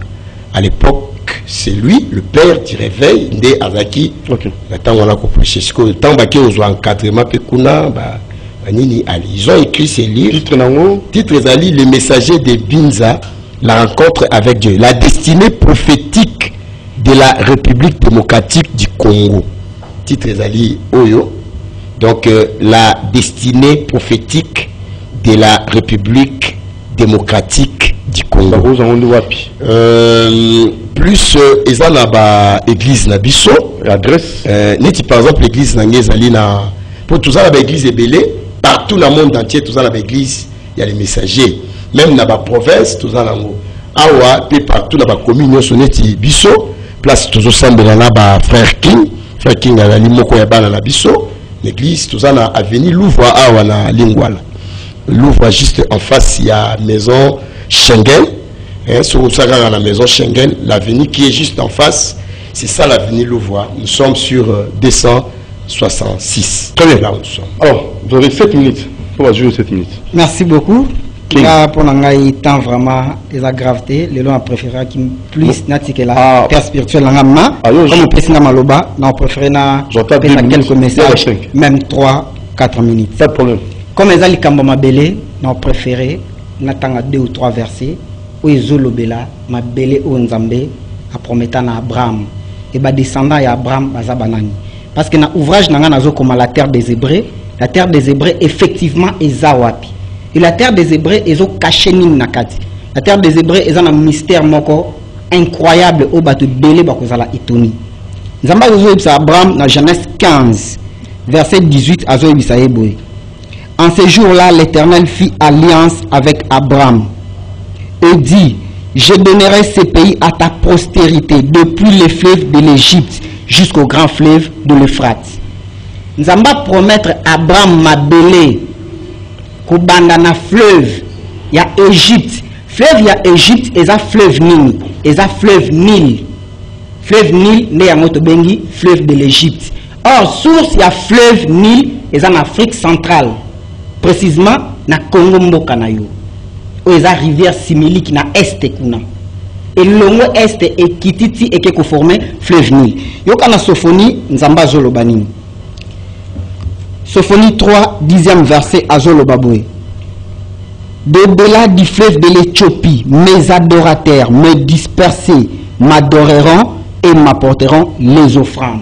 À l'époque, c'est lui, le père du réveil, de Azaki. Maintenant, on a compris. Le temps qu'ils ont encadrement, ils ont écrit ces livres. Titre Zali, les messagers de Binza, la rencontre avec Dieu. La destinée prophétique de la République démocratique du Congo. Titre Zali Oyo. Donc, la destinée prophétique de la République démocratique du Congo. Plus ils ont l'église Nabiso, l'adresse. Par exemple, l'église Nangezali pour tout ça, l'église est belée. Partout dans le monde entier, tout ça, l'église, il y a les messagers. Même dans la province, tout ça, Awa, puis partout dans la commune, soneti Biso, place tout ça, là, frère King, à la Limoko Yabana Biso, l'église, tout ça, à venir Louvre, Awa, na Lingwala. Louvre juste en face, il y a maison Schengen. Sur la maison Schengen, l'avenue qui est juste en face, c'est ça l'avenue Louvre. Nous sommes sur 266. Très bien. Là où nous sommes. Alors, vous avez 7 minutes. On va jouer 7 minutes. Merci beaucoup. Là, pour nous, temps vraiment la gravité, les gens préfèrent qui plus n'attiquent la terre spirituelle comme on peut na maloba, on préfère na quelques messages, même 3-4 minutes. Pas de problème. Comme les ali kamba belé, on préfère n'attendre 2 ou 3 versets où ils olobela ma belé au nzambe a promettant à Abraham et ba descendant ya Abraham bazabanani. Parce que dans l'ouvrage nazo comme la terre des Hébreux, la terre des Hébreux effectivement est zawapi. Et la terre des Hébreux est cachée nakati. La terre des Hébreux est un mystère moko incroyable au batu belé bakozala itoni. Nzamba zoyebisa Abraham dans Genèse 15 verset 18 azoyebisa eboy. En ce jour-là, l'Éternel fit alliance avec Abraham et dit: je donnerai ces pays à ta postérité depuis les fleuves de l'Égypte jusqu'au grand fleuve de l'Euphrate. Nzamba promettre Abraham mabelé Kubanda na fleuve, il y a Égypte. Fleuve, il y a Égypte, et ça fleuve Nil. Et ça fleuve Nil. Fleuve Nil, il y a Motobengi, fleuve de l'Égypte. Or, source, il y a fleuve Nil, et ça en Afrique centrale. Précisément, na Congo Mbokanayo. Où il y a rivière Simili qui na Est kuna. Et longo Est et Kititi et qui formé fleuve Nil. Yokana Sophonie, Nzamba Zolobani. Sophonie 3, 10e verset à Zolobaboué. De-delà du fleuve de l'Éthiopie, mes adorateurs me dispersés m'adoreront et m'apporteront les offrandes.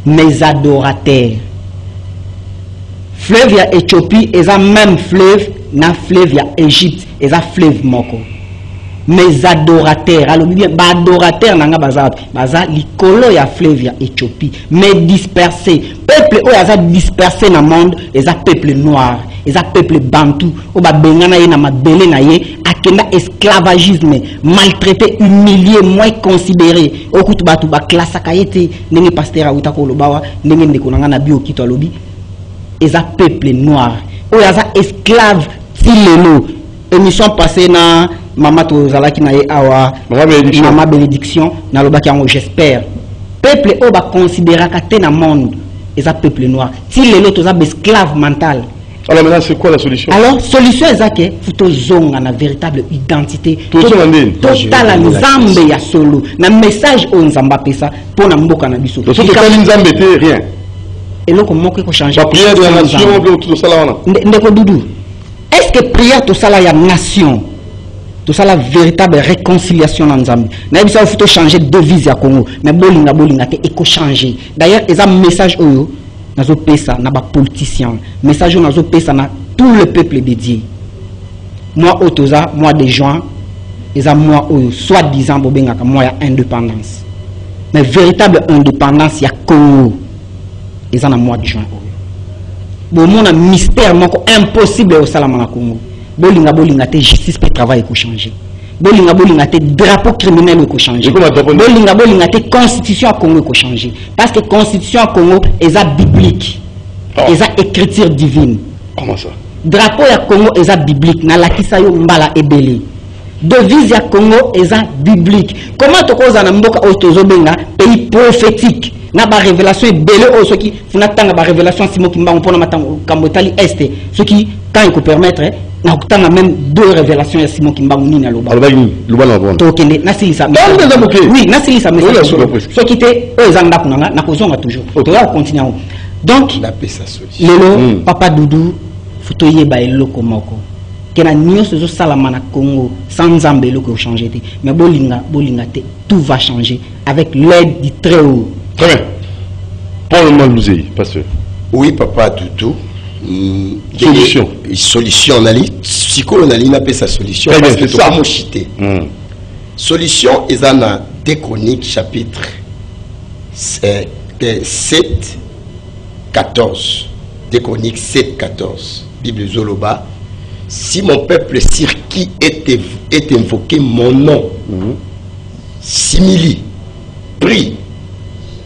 Mes adorateurs. Fleuve ya Éthiopie, et ça même fleuve, na fleuve ya Égypte, et ça fleuve moko. Mes adorateurs, alors bien, adorateurs nanga baza likolo ya fleuve ya Éthiopie, mais dispersés. Peuple o ya dispersé dans le monde, et ça peuple noir, et ça peuple bantou, o ba bengana ye na mabele na ye, akenda esclavagisme, maltraité, humilié, moins considéré. O kutu batu ba classe kayete, nenge pasteur a utako lobawa, nenge ndeko nanga na bio kito lobi, et ça peuple noir, o ya esclave tilelo. Émission passée na Mama Tozalaki na ye awa Mama bénédiction na lobaki yango j'espère peuple o ba considérer ka na monde et ça peuple noir si les autres ont esclave mental. Alors maintenant c'est quoi la solution? Alors solution est que faut zonga na véritable identité total nzambe ya solo na message o nzamba pesa pour na mboka na biso total nzambe te rien et loko moko ko changer la prière de la nation tout ça là ndeko dudu. Est-ce que prière tout ça là ya nation? Tout ça la véritable réconciliation dans Nzambe. Na bisa faut changer de devise ya Congo, mais bolinga te éco changer. D'ailleurs, ils ont message oyo nazo pesa na ba politicien. Message nazo pesa na tout le peuple dédié. Moi otoza, moi de juin, ils ont moi oyo soit disant bobenga ka moi ya indépendance. Mais véritable indépendance ya Congo. Ils ont na mois de juin. Bon mon mystère moko impossible au salama na Congo. Bolinga te justice peut travail ko changer. Bolinga te drapeau criminel ko changer. Bolinga te constitution à Congo ko changer. Parce que constitution à Congo est biblique. Est écriture divine. Comment ça? Drapeau ya Congo est biblique na lakisa yo mbala ebele. Devise ya Congo est biblique. Comment to koza na mboka otozobenga pays prophétique? Na ba révélation ebele o ceux qui funa tanga ba révélation simo kimbango pona matango kambotali est ceux qui quand il peut permettre na kutanga même 2 révélations ya Simon Kimbangu ni na loba. Tokende na silisa. Oui, na silisa message. Ce qui était eux ezanga kunanga na kozonga toujours. To va continuer. Donc la paix sa solution. Lelo papa Doudou futoye ba eloko moko. Kena nyonso zo salama na Congo sans Nzambe eloko changer te. Mais bolinga te tout va changer avec l'aide du très haut. Très bien. Paul Malouzei, pasteur. Oui papa Doudou. Solution on a dit psycho on a dit n'a pas sa solution parce que ça mochité solution est dans 2 Chroniques chapitre 7 14 2 Chroniques 7 14 Bible Zoloba. Si mon peuple sur qui est invoqué mon nom simili prie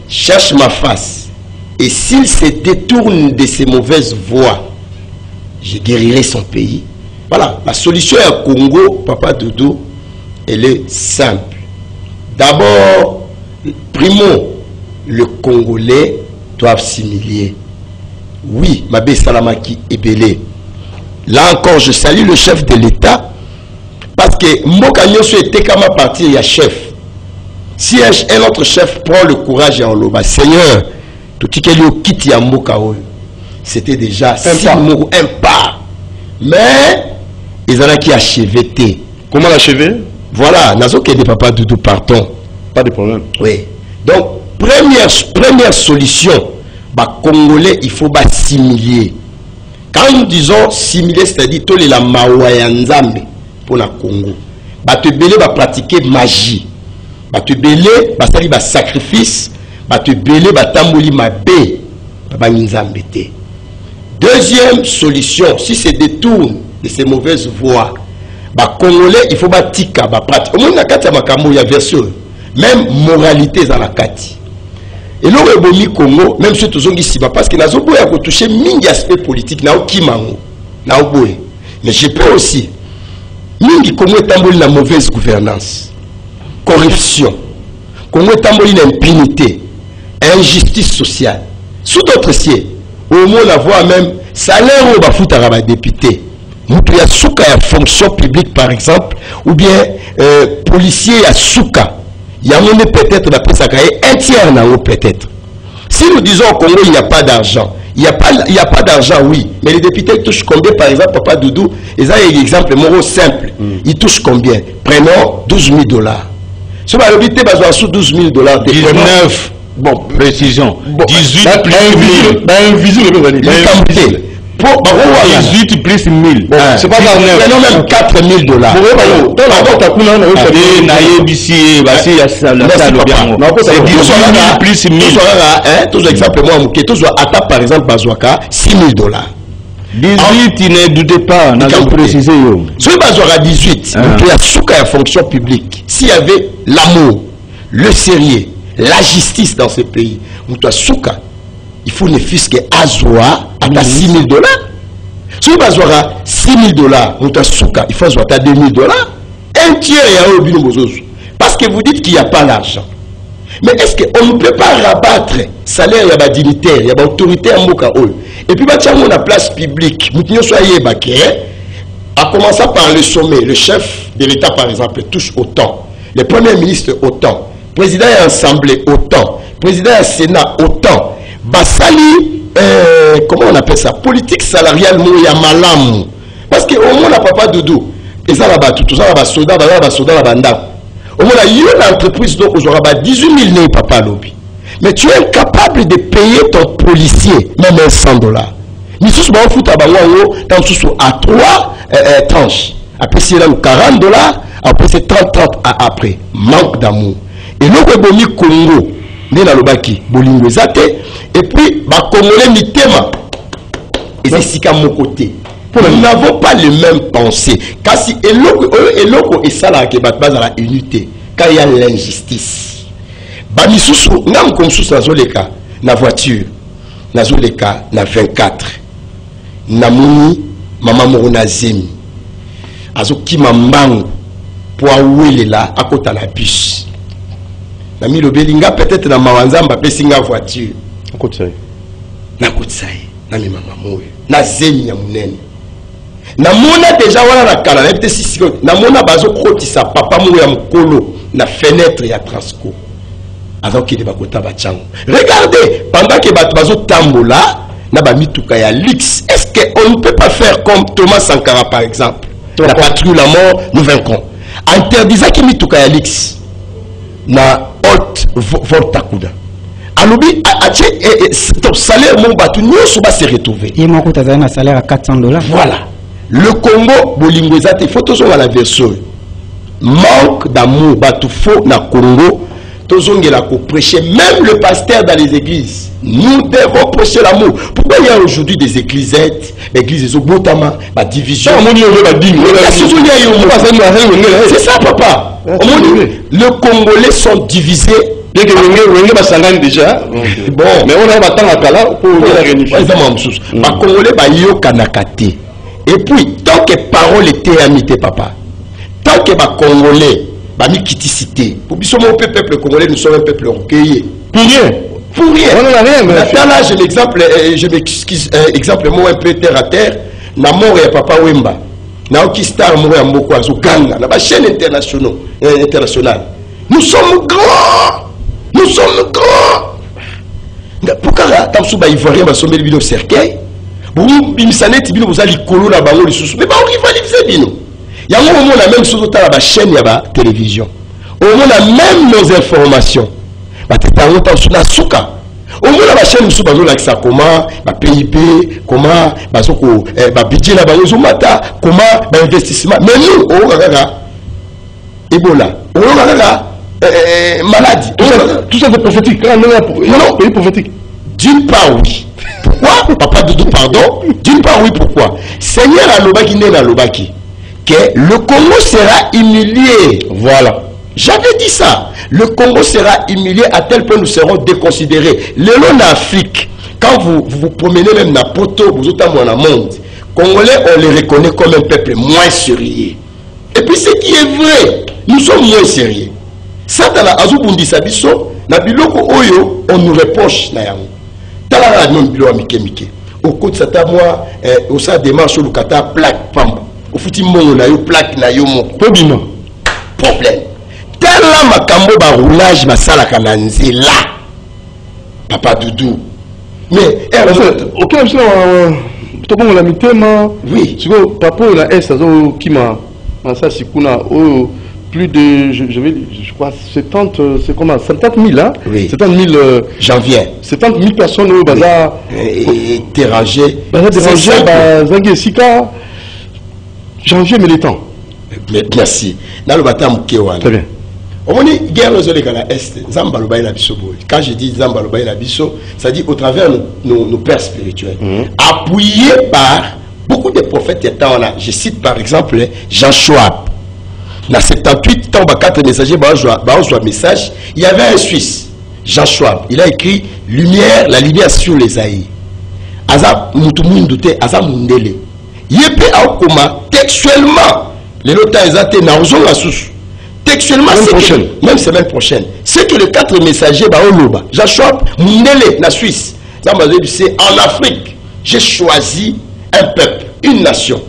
cherche ma face. Et s'il se détourne de ses mauvaises voies, je guérirai son pays. Voilà, la solution à Congo, Papa Doudou, elle est simple. D'abord, primo, le Congolais doivent s'humilier. Oui, Mabé Salamaki est belé. Là encore, je salue le chef de l'État parce que Mboka Nyoso était comme à partir, il y a chef. Si un autre chef prend le courage et en loba, Seigneur, tout ce qu'il y a quitté à Mboka, c'était déjà un pas. Mais ils en ont qui achevé. Comment l'achever? Voilà, Nazo qui est des papas Doudou, partons. Pas de problème. Oui. Donc, première solution, bah, Congolais, il faut s'humilier. Quand nous disons s'humilier, c'est-à-dire tous les Mawayanzambe pour la Congo. Bah, te belé va pratiquer magie. Bah, te belé va sali va sacrifice. Bah, te belé va tamboli ma bé. Bah, nzambe te. Deuxième solution, si c'est détourne de ces mauvaises voies, bah, Congolais, il faut tika ba pratique. Au moins, la carte il y a version. Même moralité dans la carte. Et là, le Congo, même si tu as ici, parce que nous avons touché mingi aspect politique, nous avons mais je peux aussi. Mingi Congo est en la mauvaise gouvernance, corruption, Congo est en impunité, injustice sociale. Sous d'autres sièges, au moins la voix même, salaire ou bafouta à député. Nous pouvons souka à fonction publique par exemple, ou bien policier à souka. Il y a peut-être un tiers peut-être. Si nous disons au Congo il n'y a pas d'argent, il n'y a pas d'argent, oui. Mais les députés touchent combien par exemple, Papa Doudou? Et ça, il y a un exemple simple. Ils touchent combien? Prenons $12,000. Si vous avez dit sous $12,000, 19. Bon, précision. 18 plus 1000. 18 plus 1000. C'est pas dans même $4,000. C'est 18 plus 1000. Tous exemple, moi, par exemple, $6,000. 18, ne doutez pas, on a précisé. Si vous avez 18, il y a une fonction publique. S'il y avait l'amour, le sérieux, la justice dans ce pays, il faut ne fût-ce que Azoa à $6,000. Si vous avez $6,000, il faut avoir $2,000. Un tiers est parce que vous dites qu'il n'y a pas l'argent. Mais est-ce qu'on ne peut pas rabattre salaire, il y a des dignitaires, il y a des autorités à Mokaol. Et puis, on a place publique. À commencer par le sommet, le chef de l'État, par exemple, touche autant. Le premier ministre, autant. Le président de l'Assemblée, autant. Le président du Sénat, autant. Basali, comment on appelle ça? Politique salariale, mouya malam. Parce qu'au moins, la Papa Doudou, ils ont la soda, la banda. Au moins, il y a une entreprise qui aura 18 000 Papa Lobby. Mais tu es incapable de payer ton policier, même $100. Nous sommes à 3 tranches. Après, c'est là $40, après, c'est 30 après. Manque d'amour. Et nous, on a Congo. Et puis, Congolais mitema. Et c'est si qu'à mon côté. Nous n'avons pas les mêmes pensées. Car si eloko et ça là qui bat base à la unité, car il y a l'injustice. Bamisusu, n'am comme sous nazoleka na voiture, nazoleka na 24. Namuni mama morona zemi. Azoki mambangu pour awele là à côté la bus. Nami lo belinga peut-être na mawanzamba pesinga voiture. Na kotsai. Na kotsai. Nami mama moyo. Na zemi ya munene. Na mona déjà wana na kala na peut-être 6 secondes. Na mona bazo kotisa papa moyo ya mukolo na fenêtre ya Transco. Avant qu'il va kota bachango. Regardez, pendant que bazo tambola na ba mituka ya luxe, est-ce qu'on ne peut pas faire comme Thomas Sankara par exemple? La patrouille la mort, nous vaincrons. Interdisant que mituka ya luxe na haute voltakuda. Alobi ton salaire mon batu nyoso ba se retrouver. Et mon coût un salaire à $400. Voilà. Le Congo bolingwezate il faut toujours à la version. Manque d'amour batu faux na Congo. Tozongela ko prêcher même le pasteur dans les églises. Nous devons prêcher l'amour. Pourquoi il y a aujourd'hui des églisettes, églises Zobotama, ma division. C'est ça papa. Le Congolais sont divisés. Bien que vous déjà. Bon, mais on a pas tant à pour la réunification. Les Congolais ba yo kanakate. Et puis, tant que parole était amité, papa, tant que les Congolais, les cité, pour le peuple congolais, nous sommes un peuple orgueilleux. Pour rien. Pour rien. On n'en a rien, mais. Là, j'ai l'exemple, je m'excuse, exemple, moi un peu terre à terre, na mort et papa Wemba, na Okistar, mort et Mboko, Azoganga, na chaîne internationale. Nous sommes grands. Nous sommes grands. Pourquoi, tant que les Ivoiriens vont sommer le vidéo cercueil, vous bimisaneti bino vous allez colo la bango les sous mais pas rivaliser bino il y a un moment la même chose dans la chaîne ya ba télévision au moment la même nos informations ba tetango ta sur la souka au moment la chaîne sous bazo la ça comment ba PIB comment bazoko ba budget la bango mata comment ba investissement mais nous au gaga Ebola au gaga maladie tout ça c'est prophétique non pays prophétique d'une part oui. Pourquoi? Papa Doudou, pardon. D'une part, oui, pourquoi? Seigneur Alobaki n'est Alobaki. Que le Congo sera humilié. Voilà. J'avais dit ça. Le Congo sera humilié à tel point nous serons déconsidérés. Le long d'Afrique, quand vous vous promenez même dans Poto, vous êtes dans le monde, Congolais, on les reconnaît comme un peuple moins sérieux. Et puis, ce qui est vrai, nous sommes moins sérieux. Ça, dans la Azubundi Sabiso, na biloko oyo, on nous reproche na yango. Tala non bilo mike au côté sata moi au sa démarche au kata plaque pamba au futi mongo na yo plaque na yo mo problème tala makambo ba roulage masala kana nzela papa Doudou mais aucun chose to bon la mitema oui siko papa na est azo kima ça sikuna o plus de, je crois, 70, c'est comment 70 000, hein? Oui. 70 000. Janvier. 70 000 personnes au bazar. Et dérangé. Bazar dérangé, bazar Sika. Janvier militant. Merci. Dans le bâtiment Kéwan. Très bien. On dit guerre aux Olé à l'Est, Zambalobaï la Bisso. Quand je dis Zambalobaï la Bisso, ça dit au travers nos pères spirituels. Appuyés par beaucoup de prophètes étant là. Je cite par exemple Jean Schwab. Dans 78 ans, 4 messagers, message, il y avait un Suisse, Jean Schwab. Il a écrit Lumière, la lumière sur les haïs. Aza Moutoumundute, Aza Mundele. Yépe Aokoma, textuellement, les lotas exatés n'a pas la source. Textuellement, même semaine prochaine. C'est que les 4 messagers, Jean Schwab, Mundele, la Suisse. En Afrique, j'ai choisi un peuple, une nation.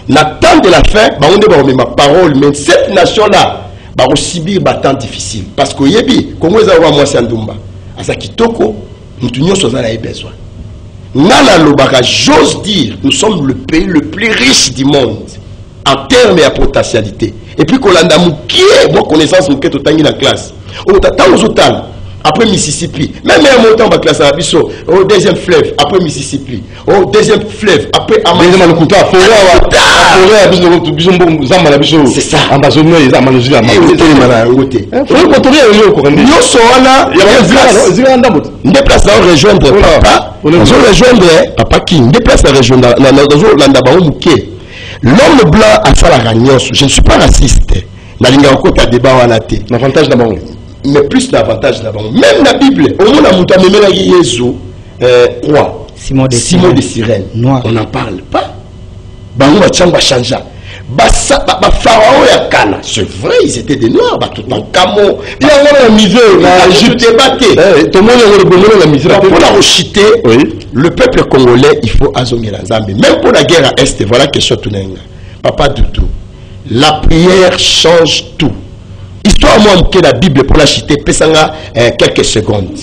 N'attend de la fin, ma parole, mais cette nation-là va subir un temps difficile. Parce que Yebi, comme vous avez moi, c'est Ndumba. À Sakitoko, nous tenons sur ça besoin. Nana Lobaka, j'ose dire, nous sommes le pays le plus riche du monde en termes et en potentialité. Et puis, qu'on a qui est bonne connaissance, nous sommes dans la classe. On t'attend aux hôtels. Après Mississippi, même un montant va classer à Bisso, au deuxième fleuve, après Mississippi, au deuxième fleuve, après Amazonie. C'est ça. Amazonie, rejoindre papa King, déplace la rejoindre l'homme blanc a fait la ragnosse. Je ne suis pas raciste. L'avantage d'abord. Mais plus l'avantage d'abord. Même la Bible, au moins la mouta memela Jésus, roi Simon de Cyrène. On n'en parle pas. Bango Bachamba changea. Pharaon et Kana, c'est vrai, ils étaient des noirs, tout en camo. Il y a la misère, je débattais. Tout le monde a la misère. Pour la rechuter, le peuple congolais, il faut azonger la Zambie. Même pour la guerre à Est, voilà question tout Papa Doudou, la prière change tout. Histoire moi que la Bible pour la chiter, pesanga quelques secondes.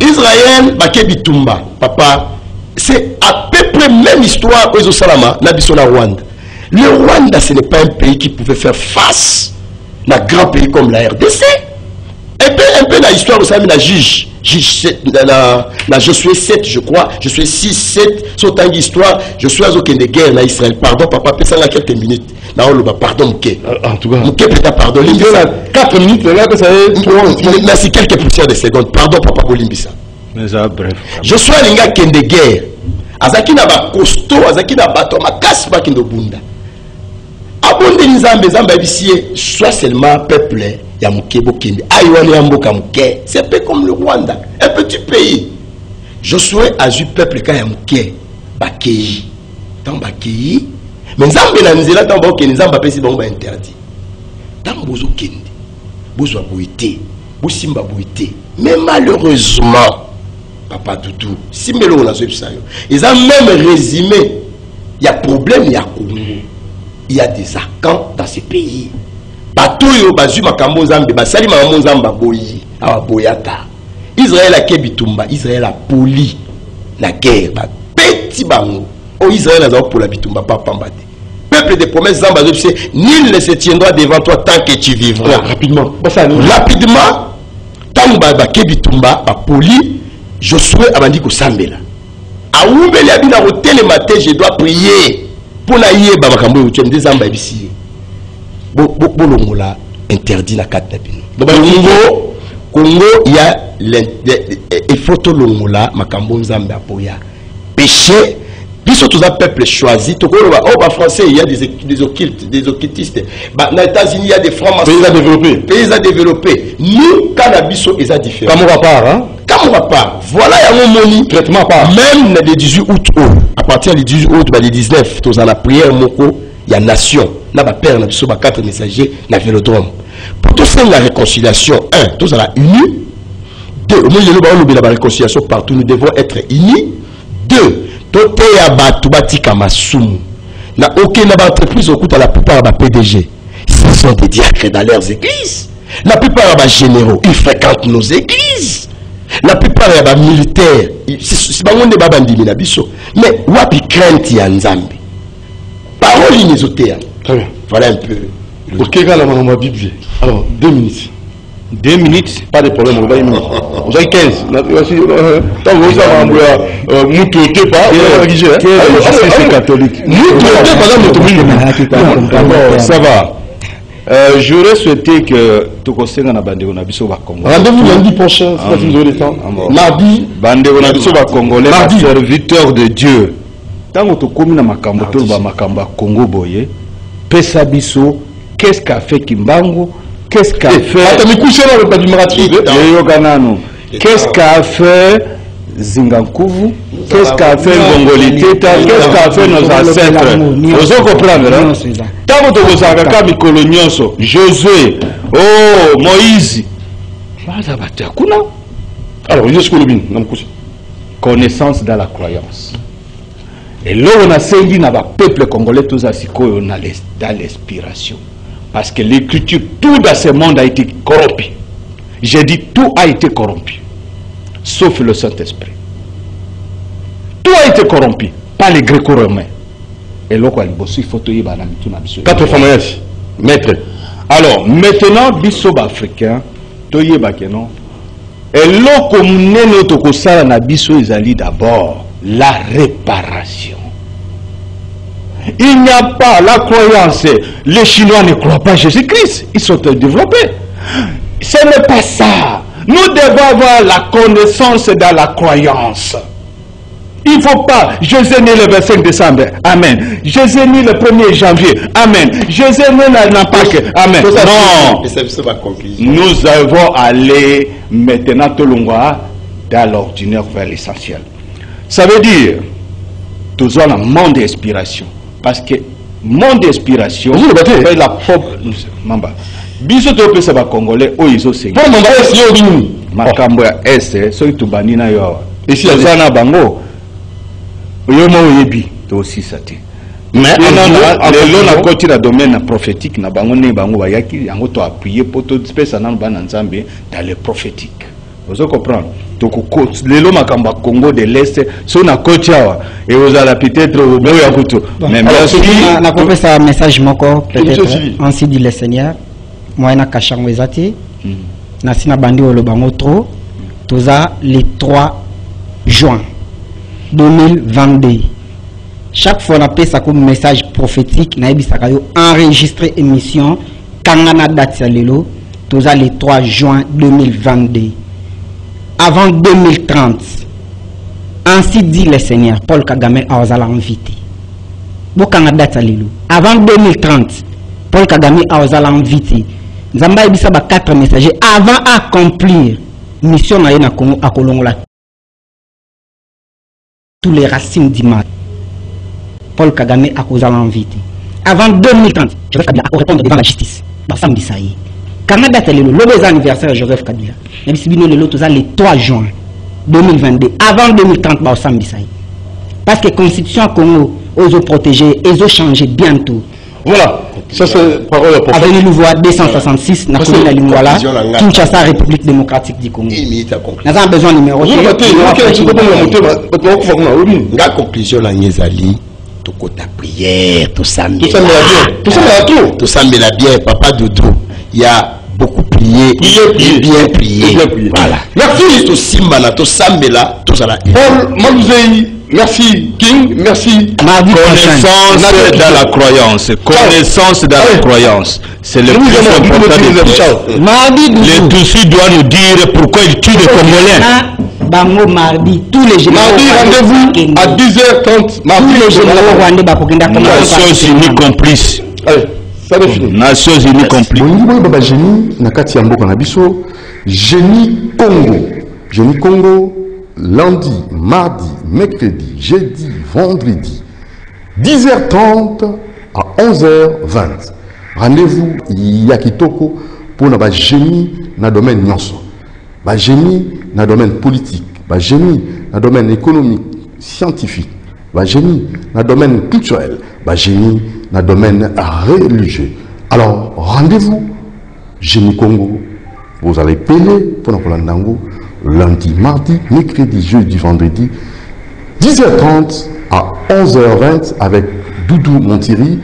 Israël, Bakebitumba, papa, c'est à peu près même histoire aux Salama, Nabisona Rwanda. Le Rwanda, ce n'est pas un pays qui pouvait faire face à un grand pays comme la RDC. Un peu dans l'histoire, vous savez, la juge, je suis 7, je crois, je suis 6, 7, sautant d'histoire, je suis à aucune guerre en Israël. Pardon, papa, ça a quelques minutes. Pardon, Mouké. En tout cas, Mouké, pardon. Il y a 4 minutes, là, ça est 3. Merci, quelques poussières de secondes. Pardon, papa Bolimbisa. Mais ça, bref. Je suis à l'Inga Kende guerre. Azaki na ba costaud, Azaki na bato, ma casse pas Kendo Bunda. Abonde Nzambe, Zamba Bissier, soit seulement peuple, ya Mouké Bokende. Aïwane Yamboka Mouké. C'est un peu comme le Rwanda, un petit pays. Je souhaite à du peuple quand ya Mouké, Bakei. Dans Bakei, mais nzambe na nzela tant ba ke nzamba pesi bango ba interdit tant bozo kende bozo aboité bosimba boité mais malheureusement papa Doudou simbelo na zo bisayo ils ont même résumé il y a problème il y a Congo il y a des arcans dans ces pays bato yo bazu makambo nzambe basali makambo nzamba boyi awa boyata Israël a kebitumba Israël a poli la guerre ba petit bango o Israël a pour la bitumba pas pambate peuple des promesses nzamba zo c'est nul ne se tiendra devant toi tant que tu vivras rapidement tant ba kebitumba ba poli Josué abandi ko sambela awumbeli abina ko télématé je dois prier pour la yeba makambo yo tshende nzamba bisi bolongola interdit na kata bino Congo il y a il faut to longola makambo nzamba apoya péché biso tous un peuple choisi to ko ba français il y a des occultes des occultistes ba na États-Unis il y a des francs-maçons pays à développer nous cannabiso est différent comme on part hein comme on part voilà il y a un moni traitement part même le 18 août à partir du 18 août ba le 19 tous à la prière moko il y a nation na ba père na biso ba quatre messagers na vélodrome pour tous la réconciliation tous à la unis. 2 la réconciliation partout nous devons être unis. 2 tote ya batu batika masumu na aucune entreprise au à la plupart ba PDG ce sont des diacres dans leurs églises. La plupart des généraux ils fréquentent nos églises. La plupart des militaires c'est pas monde babandi na biso mais wapi crainte ya nzambe parole inisotea. Très bien, voilà un peu ok gala ma Bible. Alors 2 minutes. 2 minutes, pas de problème, on va y mettre. Vous avez 15. Tant que vous avez moutoté pas, je suis catholique. Moutoté pas, ça va. J'aurais souhaité que tout conseil na bande on a biso ba Congo. Rendez-vous lundi prochain, si vous avez le temps. Mardi, bande on a biso ba Congolais, serviteur de Dieu. Tant que tu commis na makambo to ba makamba Congo boye, pesa biso, qu'est-ce qu'a fait Kimbangu? Qu'est-ce qu'a fait qu'est-ce qu'a fait Zingankuvu? Qu'est-ce qu'a fait Ngongoliteta? Qu'est-ce qu'a fait nos ancêtres? Vous comprendre? Tant que vous avez comme colonioso, Josué, oh Moïse. Alors, connaissance dans la croyance. Et là on a saisi dans le peuple congolais tous asiko dans l'inspiration. Parce que l'écriture, tout dans ce monde a été corrompu. J'ai dit tout a été corrompu. Sauf le Saint-Esprit. Tout a été corrompu. Pas les Gréco-Romains. Et là, il faut y aller. 4 femmes, maître. Alors, maintenant, biso africain, toye bakeno. Et là, comme nous ko sala na biso ezali d'abord la réparation. Il n'y a pas la croyance. Les Chinois ne croient pas Jésus-Christ. Ils sont développés. Ce n'est pas ça. Nous devons avoir la connaissance dans la croyance. Il ne faut pas. Jésus est né le 25 décembre. Amen. Jésus est né le 1er janvier. Amen. Jésus est né dans Pâques. Amen. Non. Nous avons allé maintenant tout le monde dans l'ordinaire vers l'essentiel. Ça veut dire, nous avons un monde d'inspiration. Parce que monde d'inspiration, c'est la propre. Mamba. Biso to pesa ba Congolais o izo sengi. Pour mamba est yo bini. Makambo ya est so itubani na yo. Ici azana bango. Yo mo yebi to aussi sati. Mais le na côté la domaine prophétique na bango ne bango ba yaki yango to appuyer pour to pesa na bana nzambe dans le prophétique. Vous comprenez? Donc le makambo Congo de l'Est so na côté awa et vous allez peut-être au boya kuto. Mais merci. Na kopé ça message moko peut-être ainsi dit le Seigneur. Moi na kashango ezati. Na sina bandi o lo bango trop. Toza le 3 juin 2022. Chaque fois on appelle ça comme message prophétique na ebisaka yo enregistrer émission kangana date ya lelo toza le 3 juin 2022. Avant 2030, ainsi dit le Seigneur, Paul Kagame a osé l'inviter. Avant 2030, Paul Kagame a osé l'inviter. Zamba ebisa ba 4 messagers avant d'accomplir mission na Congo à Kolongola. Tous les racines du mal. Paul Kagame a causé l'invité. Avant 2030, Joseph Kabila a répondre devant la justice. Samedi ça y est. Canada c'est le anniversaire de Joseph Kabila. Le 3 juin 2022. Avant 2030, samedi ça y est. Parce que la Constitution Congo, ils ont protégé, ils ont changé bientôt. Voilà, ça c'est parole pour Avenue Louvois 266, na commune de Lingwala, Kinshasa, République démocratique du Congo. Nous avons besoin de numéro. La conclusion la Niezali, tout côté prière, tout ça mais la bien, papa Doudou, il y a beaucoup prié, bien prié. Voilà. Merci. Tout Simbala, tout Sambela, tout ça là. Paul Malouzei. Merci King, merci. Connaissance dans la croyance. Connaissance dans la croyance. C'est le plus important de tous. Le Tutsi doit nous dire pourquoi il tue les Congolais. Bango mardi, tous les généraux. Mardi, rendez-vous à 10h30. Mardi, les généraux rwandais Nations Unies complices. Allez, ça va finir. Nations Unies complices. Baba Génie, Nakati Amboka Nabiso, Génie Congo. Génie Congo. Lundi, mardi, mercredi, jeudi, vendredi, 10h30 à 11h20. Rendez-vous Yakitoko pour le génie dans le domaine nyonso. Génie dans le domaine politique, génie dans le domaine économique, scientifique, génie dans le domaine culturel, génie dans le domaine religieux. Alors, rendez-vous, Génie Congo. Vous allez payer pour le Landango. Lundi, mardi, mercredi, jeudi, vendredi, 10h30 à 11h20 avec Doudou Montiri.